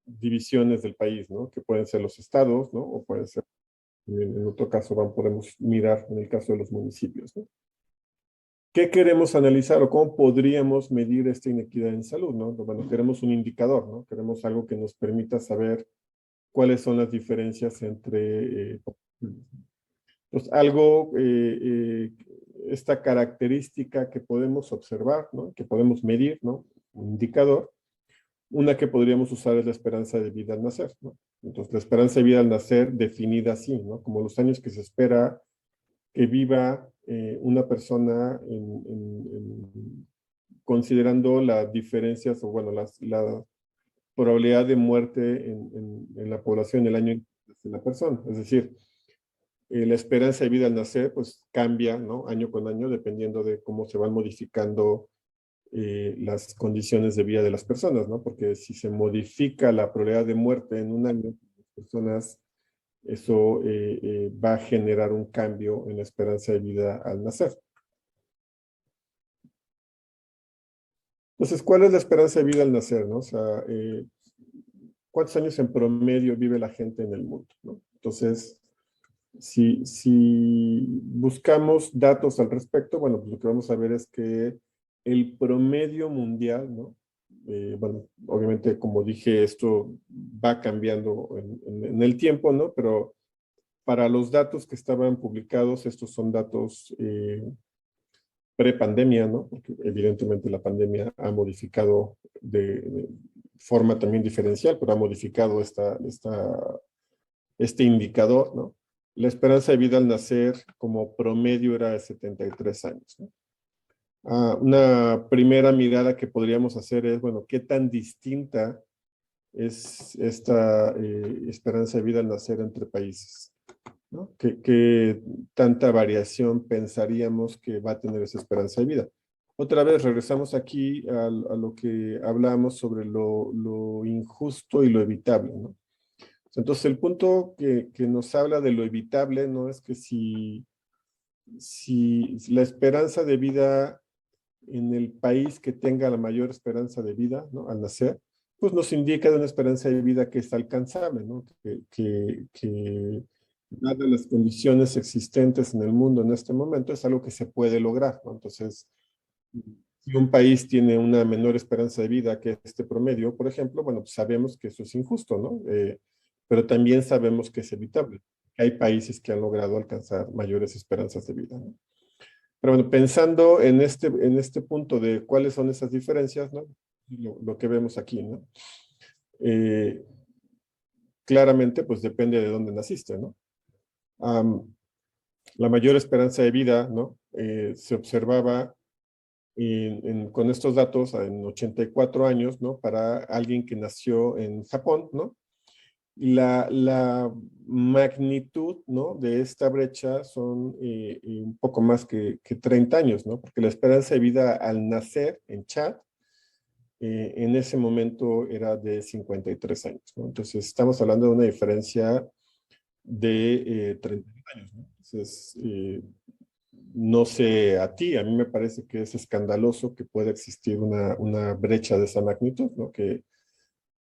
divisiones del país, ¿no? Que pueden ser los estados, ¿no? O pueden ser, en otro caso, podemos mirar en el caso de los municipios, ¿no? ¿Qué queremos analizar o cómo podríamos medir esta inequidad en salud, ¿no? Bueno, queremos un indicador, ¿no? Queremos algo que nos permita saber cuáles son las diferencias entre pues algo, esta característica que podemos observar, ¿no? Que podemos medir, ¿no? Un indicador. Una que podríamos usar es la esperanza de vida al nacer, ¿no? Entonces, la esperanza de vida al nacer definida así, ¿no? Como los años que se espera que viva una persona considerando las diferencias o, bueno, la probabilidad de muerte en la población el año de la persona. Es decir, la esperanza de vida al nacer pues cambia, ¿no? Año con año, dependiendo de cómo se van modificando las condiciones de vida de las personas, ¿no? Porque si se modifica la probabilidad de muerte en un año, las personas, eso va a generar un cambio en la esperanza de vida al nacer. Entonces, ¿cuál es la esperanza de vida al nacer, no? O sea, ¿cuántos años en promedio vive la gente en el mundo, ¿no? Entonces, si buscamos datos al respecto, bueno, pues lo que vamos a ver es que el promedio mundial, ¿no? Bueno, obviamente, como dije, esto va cambiando en el tiempo, ¿no? Pero para los datos que estaban publicados, estos son datos pre-pandemia, ¿no? Porque evidentemente la pandemia ha modificado de forma también diferencial, pero ha modificado este indicador, ¿no? La esperanza de vida al nacer como promedio era de 73 años, ¿no? Una primera mirada que podríamos hacer es, bueno, ¿qué tan distinta es esta esperanza de vida al nacer entre países, ¿no? ¿Qué tanta variación pensaríamos que va a tener esa esperanza de vida? Otra vez regresamos aquí a lo que hablamos sobre lo injusto y lo evitable, ¿no? Entonces el punto que nos habla de lo evitable, ¿no? Es que si la esperanza de vida en el país que tenga la mayor esperanza de vida, ¿no? Al nacer, pues nos indica de una esperanza de vida que es alcanzable, ¿no? Que dadas las condiciones existentes en el mundo en este momento, es algo que se puede lograr, ¿no? Entonces, si un país tiene una menor esperanza de vida que este promedio, por ejemplo, bueno, pues sabemos que eso es injusto, ¿no? Pero también sabemos que es evitable. Hay países que han logrado alcanzar mayores esperanzas de vida, ¿no? Pero bueno, pensando en este punto de cuáles son esas diferencias, ¿no? Lo que vemos aquí, ¿no? Claramente, pues depende de dónde naciste, ¿no? La mayor esperanza de vida, ¿no? Se observaba con estos datos en 84 años, ¿no? Para alguien que nació en Japón, ¿no? La magnitud, ¿no? De esta brecha son un poco más que 30 años, ¿no? Porque la esperanza de vida al nacer en Chad, en ese momento era de 53 años, ¿no? Entonces estamos hablando de una diferencia de 30 años, ¿no? Entonces, no sé a ti, a mí me parece que es escandaloso que pueda existir una brecha de esa magnitud, ¿no? Que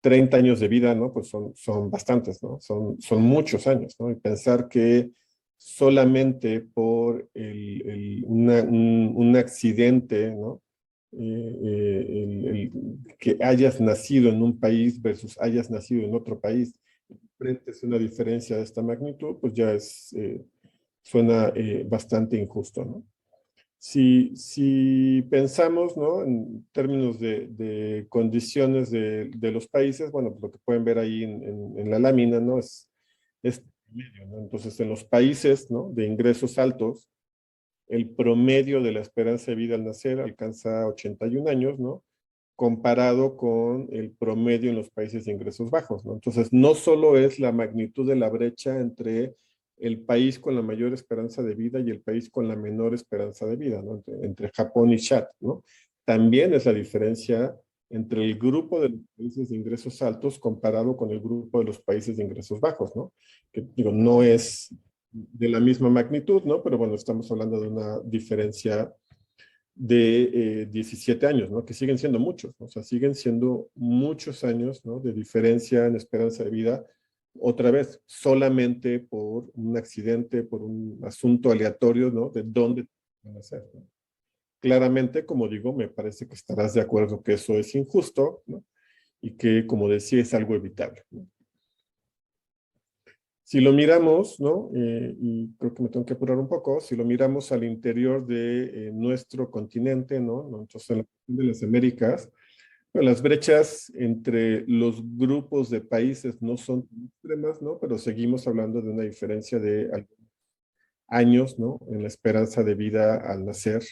30 años de vida, ¿no? Pues son bastantes, ¿no? Son muchos años, ¿no? Y pensar que solamente por un accidente, ¿no? Que hayas nacido en un país versus hayas nacido en otro país, frente a una diferencia de esta magnitud, pues ya suena bastante injusto, ¿no? Si pensamos, ¿no? En términos de condiciones de los países, bueno, pues lo que pueden ver ahí en la lámina, ¿no? Es promedio, ¿no? Entonces, en los países, ¿no? De ingresos altos, el promedio de la esperanza de vida al nacer alcanza 81 años, ¿no? Comparado con el promedio en los países de ingresos bajos, ¿no? Entonces, no solo es la magnitud de la brecha entre el país con la mayor esperanza de vida y el país con la menor esperanza de vida, ¿no? Entre Japón y Chad, ¿no? También es la diferencia entre el grupo de los países de ingresos altos comparado con el grupo de los países de ingresos bajos, ¿no? Que digo, no es de la misma magnitud, ¿no? Pero bueno, estamos hablando de una diferencia de 17 años, ¿no? Que siguen siendo muchos, ¿no? O sea, siguen siendo muchos años, ¿no? De diferencia en esperanza de vida, otra vez, solamente por un accidente, por un asunto aleatorio, ¿no? De dónde van a ser, ¿no? Claramente, como digo, me parece que estarás de acuerdo que eso es injusto, ¿no? Y que, como decía, es algo evitable, ¿no? Si lo miramos, ¿no? Y creo que me tengo que apurar un poco, si lo miramos al interior de nuestro continente, ¿no? Entonces, en la cuestión de las Américas, pues, las brechas entre los grupos de países no son extremas, ¿no? Pero seguimos hablando de una diferencia de años, ¿no? En la esperanza de vida al nacer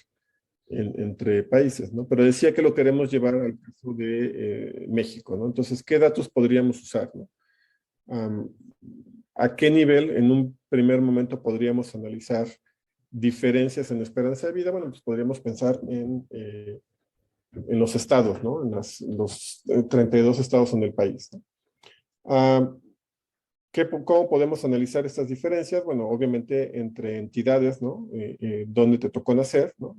entre países, ¿no? Pero decía que lo queremos llevar al caso de México, ¿no? Entonces, ¿qué datos podríamos usar, ¿no? ¿A qué nivel en un primer momento podríamos analizar diferencias en esperanza de vida? Bueno, pues podríamos pensar en los estados, ¿no? En los 32 estados en el país, ¿no? ¿Cómo podemos analizar estas diferencias? Bueno, obviamente entre entidades, ¿no? Donde te tocó nacer, ¿no?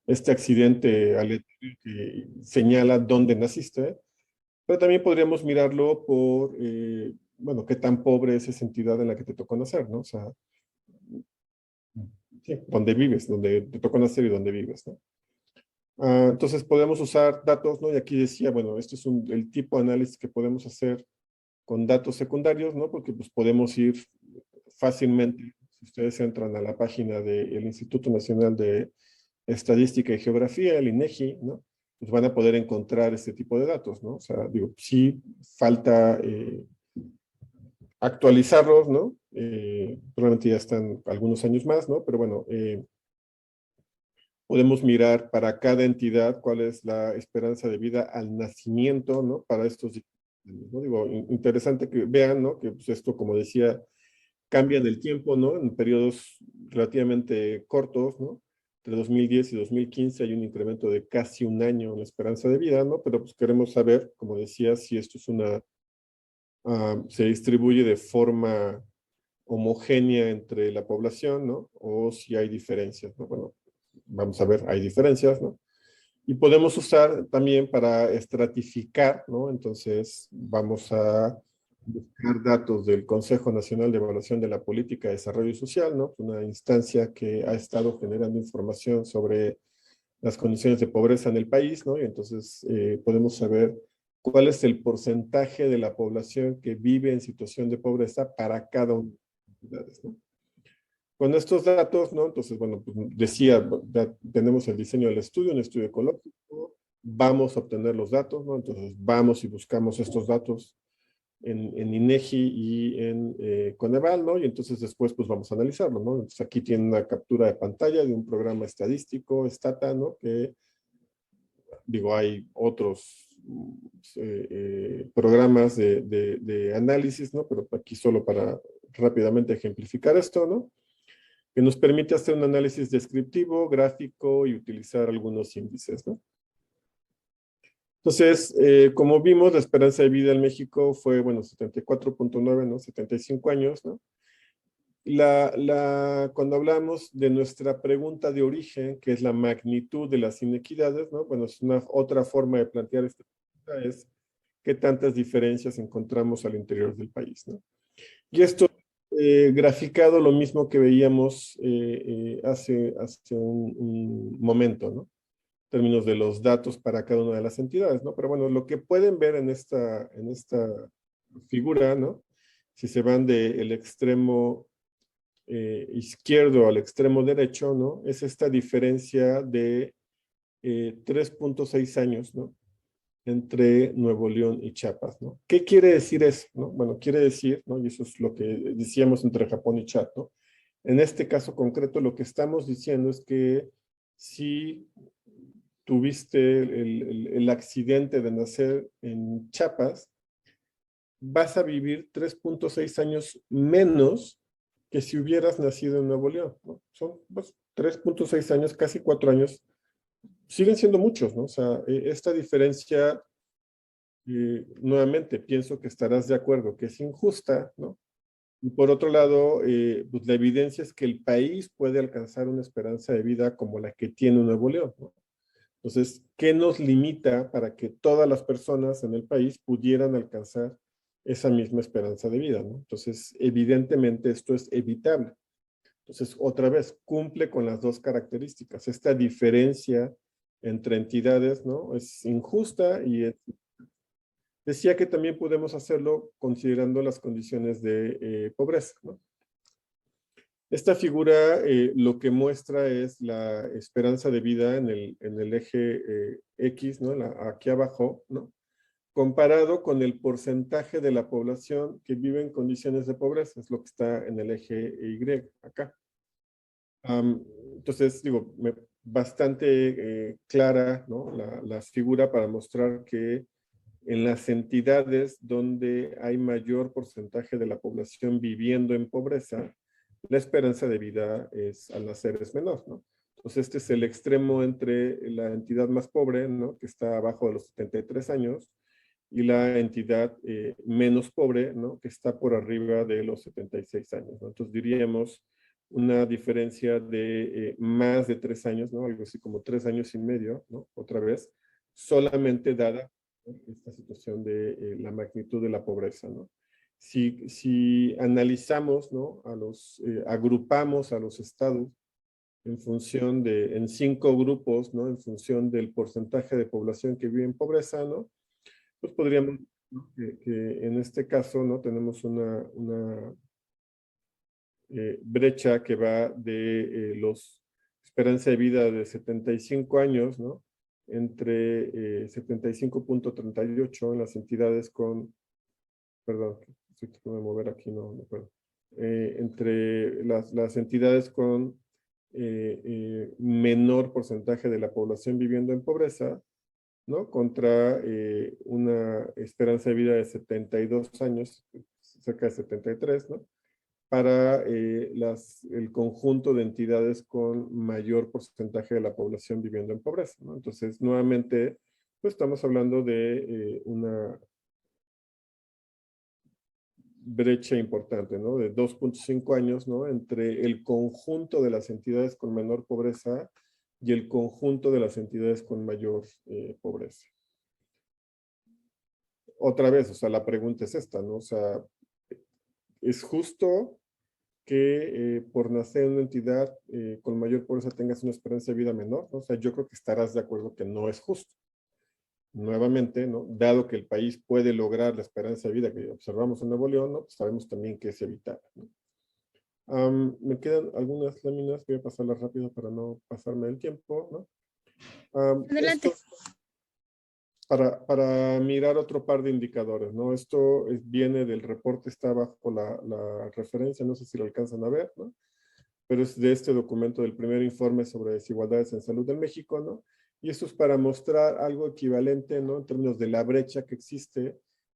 Este accidente aleatorio que señala dónde naciste, pero también podríamos mirarlo por, bueno, qué tan pobre es esa entidad en la que te tocó nacer, ¿no? O sea, sí, dónde vives, dónde te tocó nacer y dónde vives, ¿no? Entonces podemos usar datos, ¿no? Y aquí decía, bueno, esto es el tipo de análisis que podemos hacer con datos secundarios, ¿no? Porque pues podemos ir fácilmente, si ustedes entran a la página del Instituto Nacional de Estadística y Geografía, el INEGI, ¿no? Pues van a poder encontrar este tipo de datos, ¿no? O sea, digo, sí falta actualizarlos, ¿no? Probablemente ya están algunos años más, ¿no? Pero bueno, podemos mirar para cada entidad cuál es la esperanza de vida al nacimiento, ¿no? Para estos, ¿no? Digo, interesante que vean, ¿no? Que pues esto, como decía, cambia en el tiempo, ¿no? En periodos relativamente cortos, ¿no? Entre 2010 y 2015 hay un incremento de casi un año en la esperanza de vida, ¿no? Pero pues queremos saber, como decía, si esto es se distribuye de forma homogénea entre la población, ¿no? O si hay diferencias, ¿no? Bueno, vamos a ver, hay diferencias, ¿no? Y podemos usar también para estratificar, ¿no? Entonces, vamos a buscar datos del Consejo Nacional de Evaluación de la Política de Desarrollo Social, ¿no? Una instancia que ha estado generando información sobre las condiciones de pobreza en el país, ¿no? Y entonces podemos saber cuál es el porcentaje de la población que vive en situación de pobreza para cada una de las entidades, ¿no? Con estos datos, ¿no? Entonces, bueno, pues decía, ya tenemos el diseño del estudio, un estudio ecológico, vamos a obtener los datos, ¿no? Entonces, vamos y buscamos estos datos en INEGI y en Coneval, ¿no? Y entonces después, pues vamos a analizarlo, ¿no? Entonces, aquí tiene una captura de pantalla de un programa estadístico, Stata, ¿no? Que, digo, hay otros programas de análisis, ¿no? Pero aquí solo para rápidamente ejemplificar esto, ¿no? Que nos permite hacer un análisis descriptivo, gráfico y utilizar algunos índices, ¿no? Entonces, como vimos, la esperanza de vida en México fue, bueno, 74.9, ¿no? 75 años, ¿no? Cuando hablamos de nuestra pregunta de origen, que es la magnitud de las inequidades, ¿no? Bueno, es otra forma de plantear esta pregunta, es qué tantas diferencias encontramos al interior del país, ¿no? Y esto graficado lo mismo que veíamos hace un momento, ¿no? En términos de los datos para cada una de las entidades, ¿no? Pero bueno, lo que pueden ver en esta figura, ¿no? Si se van del extremo izquierdo al extremo derecho, ¿no? Es esta diferencia de 3.6 años, ¿no? Entre Nuevo León y Chiapas, ¿no? ¿Qué quiere decir eso, no? Bueno, quiere decir, ¿no? Y eso es lo que decíamos entre Japón y Chiapas, ¿no? En este caso concreto, lo que estamos diciendo es que si tuviste el accidente de nacer en Chiapas, vas a vivir 3.6 años menos que si hubieras nacido en Nuevo León, ¿no? Son pues, 3.6 años, casi 4 años siguen siendo muchos, ¿no? O sea, esta diferencia, nuevamente, pienso que estarás de acuerdo que es injusta, ¿no? Y por otro lado, pues la evidencia es que el país puede alcanzar una esperanza de vida como la que tiene Nuevo León, ¿no? Entonces, ¿qué nos limita para que todas las personas en el país pudieran alcanzar esa misma esperanza de vida, ¿no? Entonces, evidentemente esto es evitable. Entonces, otra vez, cumple con las dos características. Esta diferencia entre entidades, ¿no? Es injusta y decía que también podemos hacerlo considerando las condiciones de pobreza, ¿no? Esta figura lo que muestra es la esperanza de vida en el eje X, ¿no? Aquí abajo, ¿no? Comparado con el porcentaje de la población que vive en condiciones de pobreza, es lo que está en el eje Y, acá. Entonces, digo, bastante clara, ¿no? La figura para mostrar que en las entidades donde hay mayor porcentaje de la población viviendo en pobreza, la esperanza de vida al nacer es menor, ¿no? Entonces, este es el extremo entre la entidad más pobre, ¿no? Que está abajo de los 73 años, y la entidad menos pobre, ¿no? Que está por arriba de los 76 años, ¿no? Entonces, diríamos una diferencia de más de 3 años, ¿no? Algo así como 3 años y medio, ¿no? Otra vez, solamente dada esta situación de la magnitud de la pobreza, ¿no? Si analizamos, ¿no? Agrupamos a los estados en función en 5 grupos, ¿no? En función del porcentaje de población que vive en pobreza, ¿no? Pues podríamos, ¿no? Que en este caso, ¿no? Tenemos una brecha que va de los esperanza de vida de 75 años, ¿no? Entre 75.38 en las entidades con, perdón, estoy tratando de mover aquí, no puedo. Entre las entidades con menor porcentaje de la población viviendo en pobreza, ¿no? Contra una esperanza de vida de 72 años, cerca de 73, ¿no? Para el conjunto de entidades con mayor porcentaje de la población viviendo en pobreza, ¿no? Entonces, nuevamente, pues estamos hablando de una brecha importante, ¿no? De 2.5 años, ¿no? Entre el conjunto de las entidades con menor pobreza y el conjunto de las entidades con mayor pobreza. Otra vez, o sea, la pregunta es esta, ¿no? O sea, ¿es justo que por nacer en una entidad con mayor pobreza tengas una esperanza de vida menor, ¿no? O sea, yo creo que estarás de acuerdo que no es justo. Nuevamente, ¿no? Dado que el país puede lograr la esperanza de vida que observamos en Nuevo León, ¿no? Pues sabemos también que es evitable, ¿no? Me quedan algunas láminas, voy a pasarlas rápido para no pasarme el tiempo, ¿no? Adelante. Esto para mirar otro par de indicadores, ¿no? Esto viene del reporte, está bajo la referencia, no sé si lo alcanzan a ver, ¿no? Pero es de este documento del primer informe sobre desigualdades en salud en México, ¿no? Y esto es para mostrar algo equivalente, ¿no? En términos de la brecha que existe,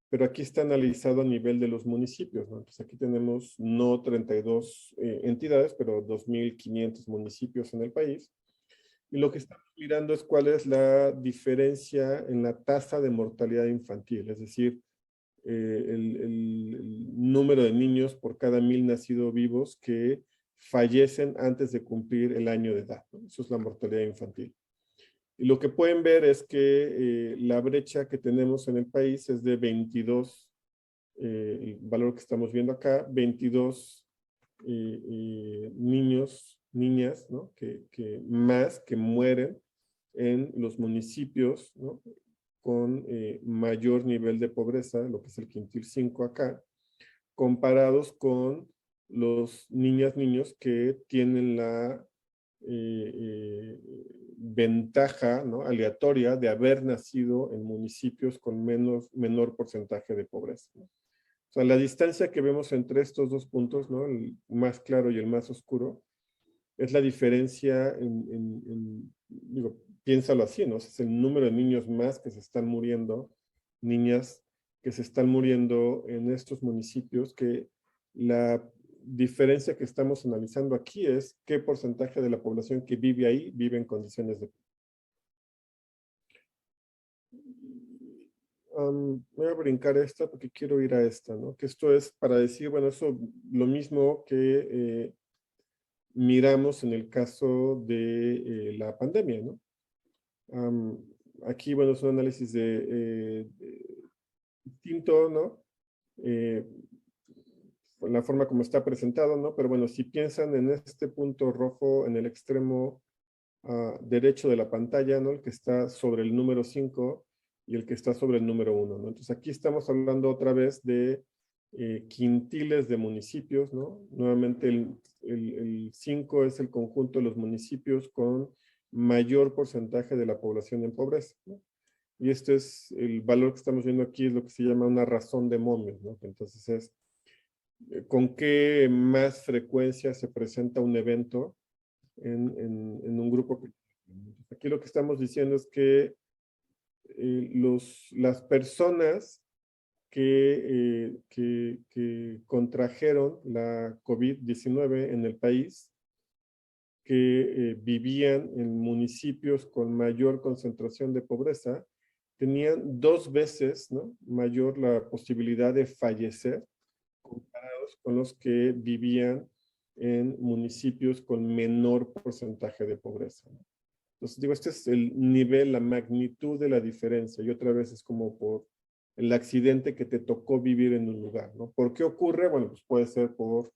pero aquí está analizado a nivel de los municipios, ¿no? Entonces aquí tenemos no 32 entidades, pero 2.500 municipios en el país. Y lo que estamos mirando es cuál es la diferencia en la tasa de mortalidad infantil, es decir, el número de niños por cada 1.000 nacidos vivos que fallecen antes de cumplir el año de edad, ¿no? Eso es la mortalidad infantil. Y lo que pueden ver es que la brecha que tenemos en el país es de 22, el valor que estamos viendo acá, 22 niños, niñas, ¿no? Más que mueren en los municipios, ¿no? Con mayor nivel de pobreza, lo que es el quintil 5 acá, comparados con los niños que tienen la ventaja, ¿no? Aleatoria de haber nacido en municipios con menor porcentaje de pobreza, ¿no? O sea, la distancia que vemos entre estos dos puntos, ¿no? El más claro y el más oscuro, es la diferencia digo, piénsalo así, ¿no? Es el número de niños más que se están muriendo, niñas que se están muriendo en estos municipios, que la diferencia que estamos analizando aquí es qué porcentaje de la población que vive ahí vive en condiciones voy a brincar esta porque quiero ir a esta, ¿no? Que esto es para decir, bueno, eso lo mismo que miramos en el caso de la pandemia, ¿no? Aquí, bueno, es un análisis distinto, ¿no? La forma como está presentado, ¿no? Pero bueno, si piensan en este punto rojo en el extremo derecho de la pantalla, ¿no? El que está sobre el número 5 y el que está sobre el número 1, ¿no? Entonces aquí estamos hablando otra vez de quintiles de municipios, ¿no? Nuevamente el 5 es el conjunto de los municipios con mayor porcentaje de la población en pobreza, ¿no? Y este es el valor que estamos viendo aquí, es lo que se llama una razón de momios, ¿no? Entonces es con qué más frecuencia se presenta un evento en un grupo. Aquí lo que estamos diciendo es que las personas que contrajeron la COVID-19 en el país, que vivían en municipios con mayor concentración de pobreza, tenían 2 veces, ¿no?, mayor la posibilidad de fallecer comparados con los que vivían en municipios con menor porcentaje de pobreza, ¿no? Entonces, digo, este es el nivel, la magnitud de la diferencia. Y otra vez es como por el accidente que te tocó vivir en un lugar, ¿no? ¿Por qué ocurre? Bueno, pues puede ser por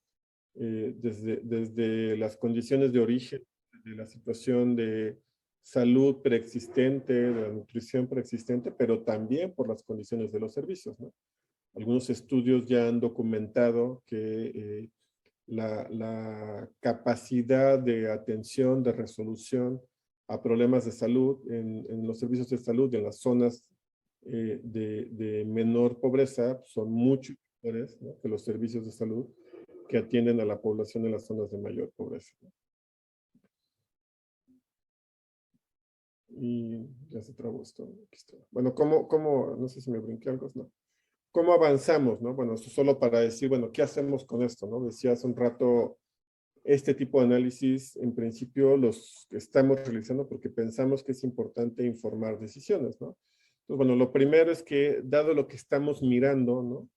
desde las condiciones de origen, de la situación de salud preexistente, de la nutrición preexistente, pero también por las condiciones de los servicios, ¿no? Algunos estudios ya han documentado que la capacidad de atención, de resolución a problemas de salud en los servicios de salud en las zonas de menor pobreza son mucho mejores, ¿no?, que los servicios de salud que atienden a la población en las zonas de mayor pobreza, ¿no? Y ya se trabó esto. Aquí está. Bueno, no sé si me brinqué algo, no. ¿Cómo avanzamos, no? Bueno, esto solo para decir, bueno, ¿qué hacemos con esto, no? Decía hace un rato, este tipo de análisis, en principio, los estamos realizando porque pensamos que es importante informar decisiones, ¿no? Entonces, bueno, lo primero es que, dado lo que estamos mirando, ¿no?,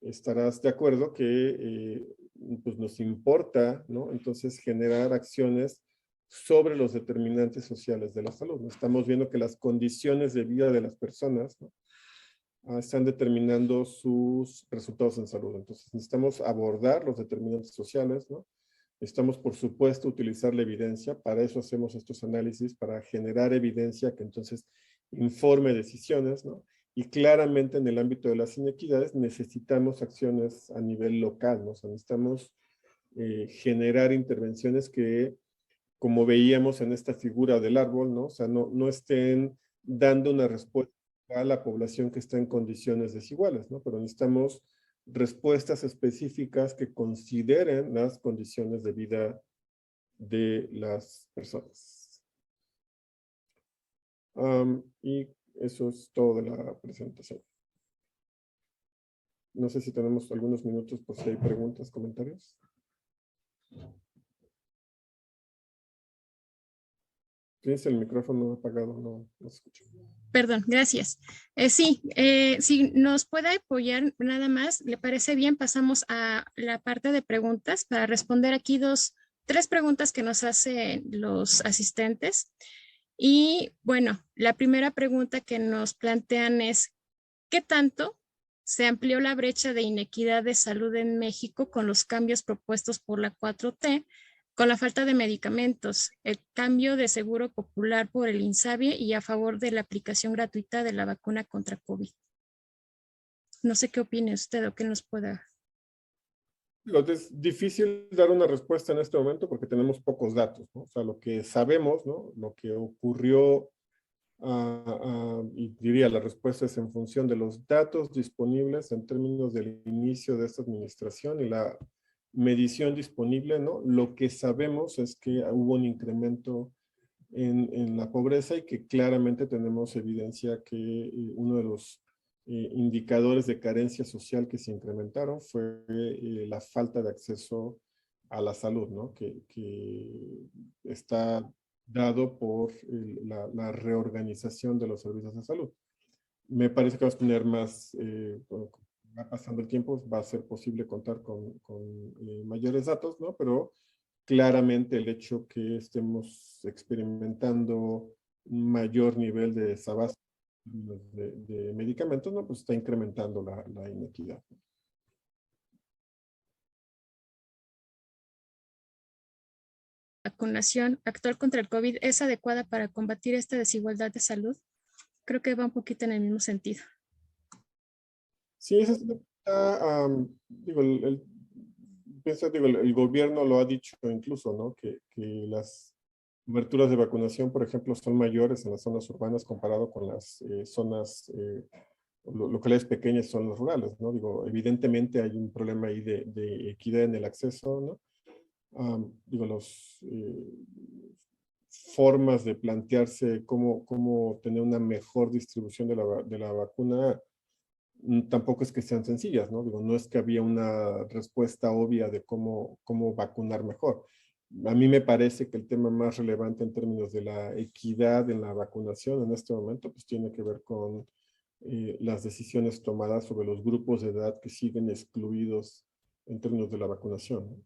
estarás de acuerdo que pues nos importa, ¿no?, entonces generar acciones sobre los determinantes sociales de la salud, ¿no? Estamos viendo que las condiciones de vida de las personas, ¿no?, están determinando sus resultados en salud. Entonces necesitamos abordar los determinantes sociales, ¿no? Necesitamos, por supuesto, utilizar la evidencia. Para eso hacemos estos análisis, para generar evidencia que entonces informe decisiones, ¿no? Y claramente en el ámbito de las inequidades necesitamos acciones a nivel local, ¿no? O sea, necesitamos generar intervenciones que, como veíamos en esta figura del árbol, ¿no? O sea, no estén dando una respuesta a la población que está en condiciones desiguales, ¿no? Pero necesitamos respuestas específicas que consideren las condiciones de vida de las personas. Y eso es todo de la presentación. No sé si tenemos algunos minutos por si hay preguntas, comentarios. Tienes el micrófono apagado, no se escucha. Perdón, gracias. Sí, si nos puede apoyar nada más, ¿le parece bien? Pasamos a la parte de preguntas para responder aquí 3 preguntas que nos hacen los asistentes. Y bueno, la primera pregunta que nos plantean es, ¿qué tanto se amplió la brecha de inequidad de salud en México con los cambios propuestos por la 4T, con la falta de medicamentos, el cambio de seguro popular por el INSABI y a favor de la aplicación gratuita de la vacuna contra COVID? No sé qué opine usted o qué nos pueda. Es difícil dar una respuesta en este momento porque tenemos pocos datos, ¿no? O sea, lo que sabemos, ¿no?, lo que ocurrió, y diría la respuesta es en función de los datos disponibles en términos del inicio de esta administración y la medición disponible, ¿no? Lo que sabemos es que hubo un incremento en la pobreza y que claramente tenemos evidencia que uno de los indicadores de carencia social que se incrementaron fue la falta de acceso a la salud, ¿no? Que está dado por la reorganización de los servicios de salud. Me parece que vamos a tener más, va pasando el tiempo, va a ser posible contar con mayores datos, ¿no? Pero claramente el hecho que estemos experimentando un mayor nivel de desabasto de medicamentos, ¿no? Pues está incrementando la inequidad. ¿Vacunación actual contra el COVID es adecuada para combatir esta desigualdad de salud? Creo que va un poquito en el mismo sentido. Sí, eso está, digo, el gobierno lo ha dicho incluso, ¿no? Que las coberturas de vacunación, por ejemplo, son mayores en las zonas urbanas comparado con las zonas localidades pequeñas, son las rurales, ¿no? Digo, evidentemente hay un problema ahí de equidad en el acceso, ¿no? Digo, las formas de plantearse cómo tener una mejor distribución de la vacuna tampoco es que sean sencillas, ¿no? Digo, no es que había una respuesta obvia de cómo vacunar mejor. A mí me parece que el tema más relevante en términos de la equidad en la vacunación en este momento, pues tiene que ver con las decisiones tomadas sobre los grupos de edad que siguen excluidos en términos de la vacunación, ¿no?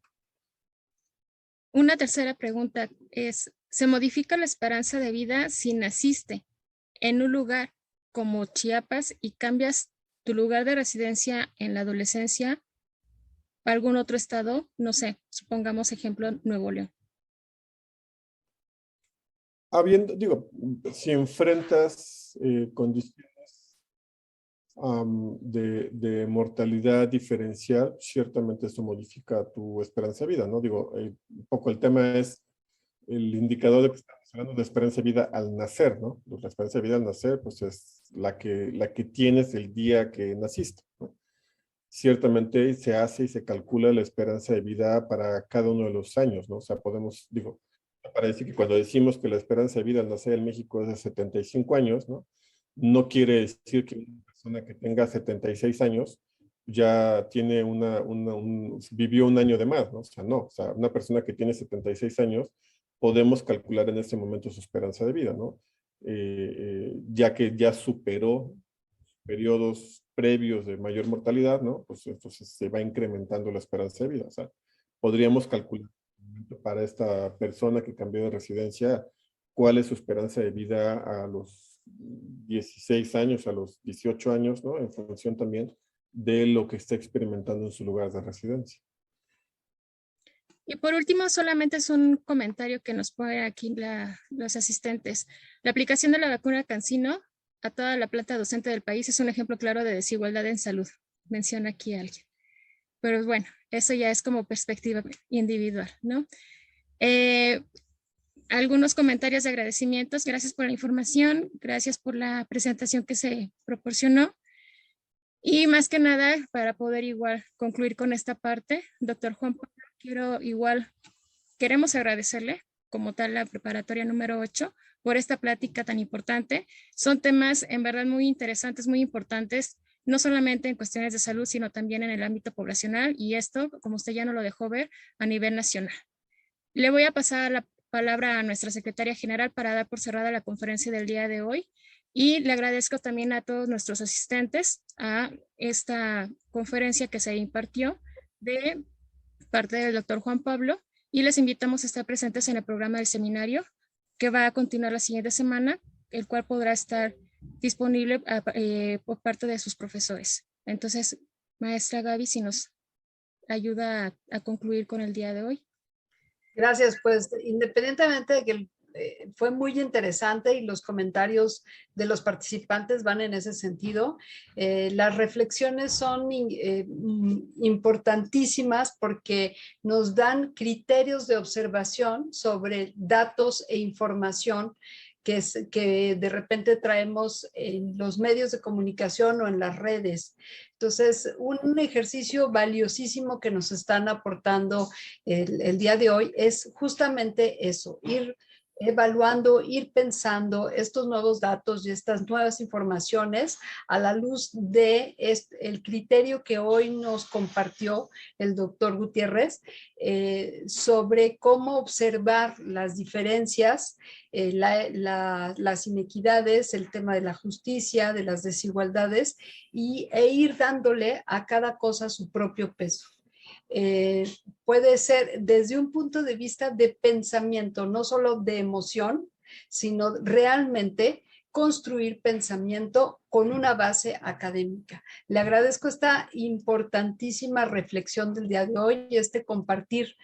Una tercera pregunta es, ¿se modifica la esperanza de vida si naciste en un lugar como Chiapas y cambias tu lugar de residencia en la adolescencia a algún otro estado? No sé, supongamos ejemplo Nuevo León. Digo, si enfrentas condiciones de mortalidad diferencial, ciertamente eso modifica tu esperanza de vida, ¿no? Digo, un poco el tema es el indicador de que estamos hablando de esperanza de vida al nacer, ¿no? La esperanza de vida al nacer, pues es la que tienes el día que naciste, ¿no? Ciertamente se hace y se calcula la esperanza de vida para cada uno de los años, ¿no? O sea, digo, para decir que cuando decimos que la esperanza de vida al nacer en México es de 75 años, ¿no? No quiere decir que una persona que tenga 76 años ya tiene vivió un año de más, ¿no? O sea, no, o sea, una persona que tiene 76 años, podemos calcular en este momento su esperanza de vida, ¿no? Ya que ya superó periodos previos de mayor mortalidad, ¿no? Pues entonces se va incrementando la esperanza de vida. O sea, podríamos calcular para esta persona que cambió de residencia cuál es su esperanza de vida a los 16 años, a los 18 años, ¿no? En función también de lo que está experimentando en su lugar de residencia. Y por último, solamente es un comentario que nos ponen aquí los asistentes. La aplicación de la vacuna CanSino a toda la planta docente del país es un ejemplo claro de desigualdad en salud, menciona aquí alguien. Pero bueno, eso ya es como perspectiva individual, ¿no? Algunos comentarios de agradecimientos. Gracias por la información, gracias por la presentación que se proporcionó. Y más que nada, para poder igual concluir con esta parte, doctor Juan Pablo, queremos agradecerle como tal la preparatoria número 8 por esta plática tan importante. Son temas en verdad muy interesantes, muy importantes, no solamente en cuestiones de salud, sino también en el ámbito poblacional y esto, como usted ya nos lo dejó ver, a nivel nacional. Le voy a pasar la palabra a nuestra secretaria general para dar por cerrada la conferencia del día de hoy. Y le agradezco también a todos nuestros asistentes a esta conferencia que se impartió de parte del doctor Juan Pablo y les invitamos a estar presentes en el programa del seminario que va a continuar la siguiente semana, el cual podrá estar disponible por parte de sus profesores. Entonces, maestra Gaby, si nos ayuda a concluir con el día de hoy. Gracias, pues independientemente de que fue muy interesante y los comentarios de los participantes van en ese sentido. Las reflexiones son importantísimas porque nos dan criterios de observación sobre datos e información que de repente traemos en los medios de comunicación o en las redes. Entonces, un ejercicio valiosísimo que nos están aportando el día de hoy es justamente eso, ir evaluando, ir pensando estos nuevos datos y estas nuevas informaciones a la luz de el criterio que hoy nos compartió el doctor Gutiérrez sobre cómo observar las diferencias, las inequidades, el tema de la justicia, de las desigualdades e ir dándole a cada cosa su propio peso. Puede ser desde un punto de vista de pensamiento, no solo de emoción, sino realmente construir pensamiento con una base académica. Le agradezco esta importantísima reflexión del día de hoy y compartir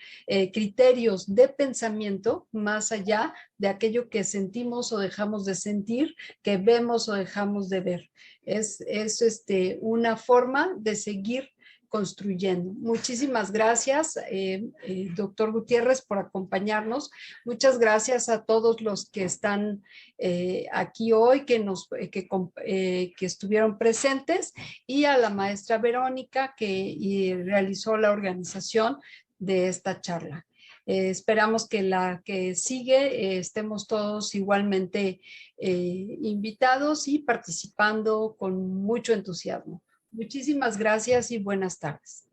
criterios de pensamiento más allá de aquello que sentimos o dejamos de sentir, que vemos o dejamos de ver. Es una forma de seguir construyendo. Muchísimas gracias, doctor Gutiérrez, por acompañarnos. Muchas gracias a todos los que están aquí hoy, que estuvieron presentes, y a la maestra Verónica, que realizó la organización de esta charla. Esperamos que la que sigue estemos todos igualmente invitados y participando con mucho entusiasmo. Muchísimas gracias y buenas tardes.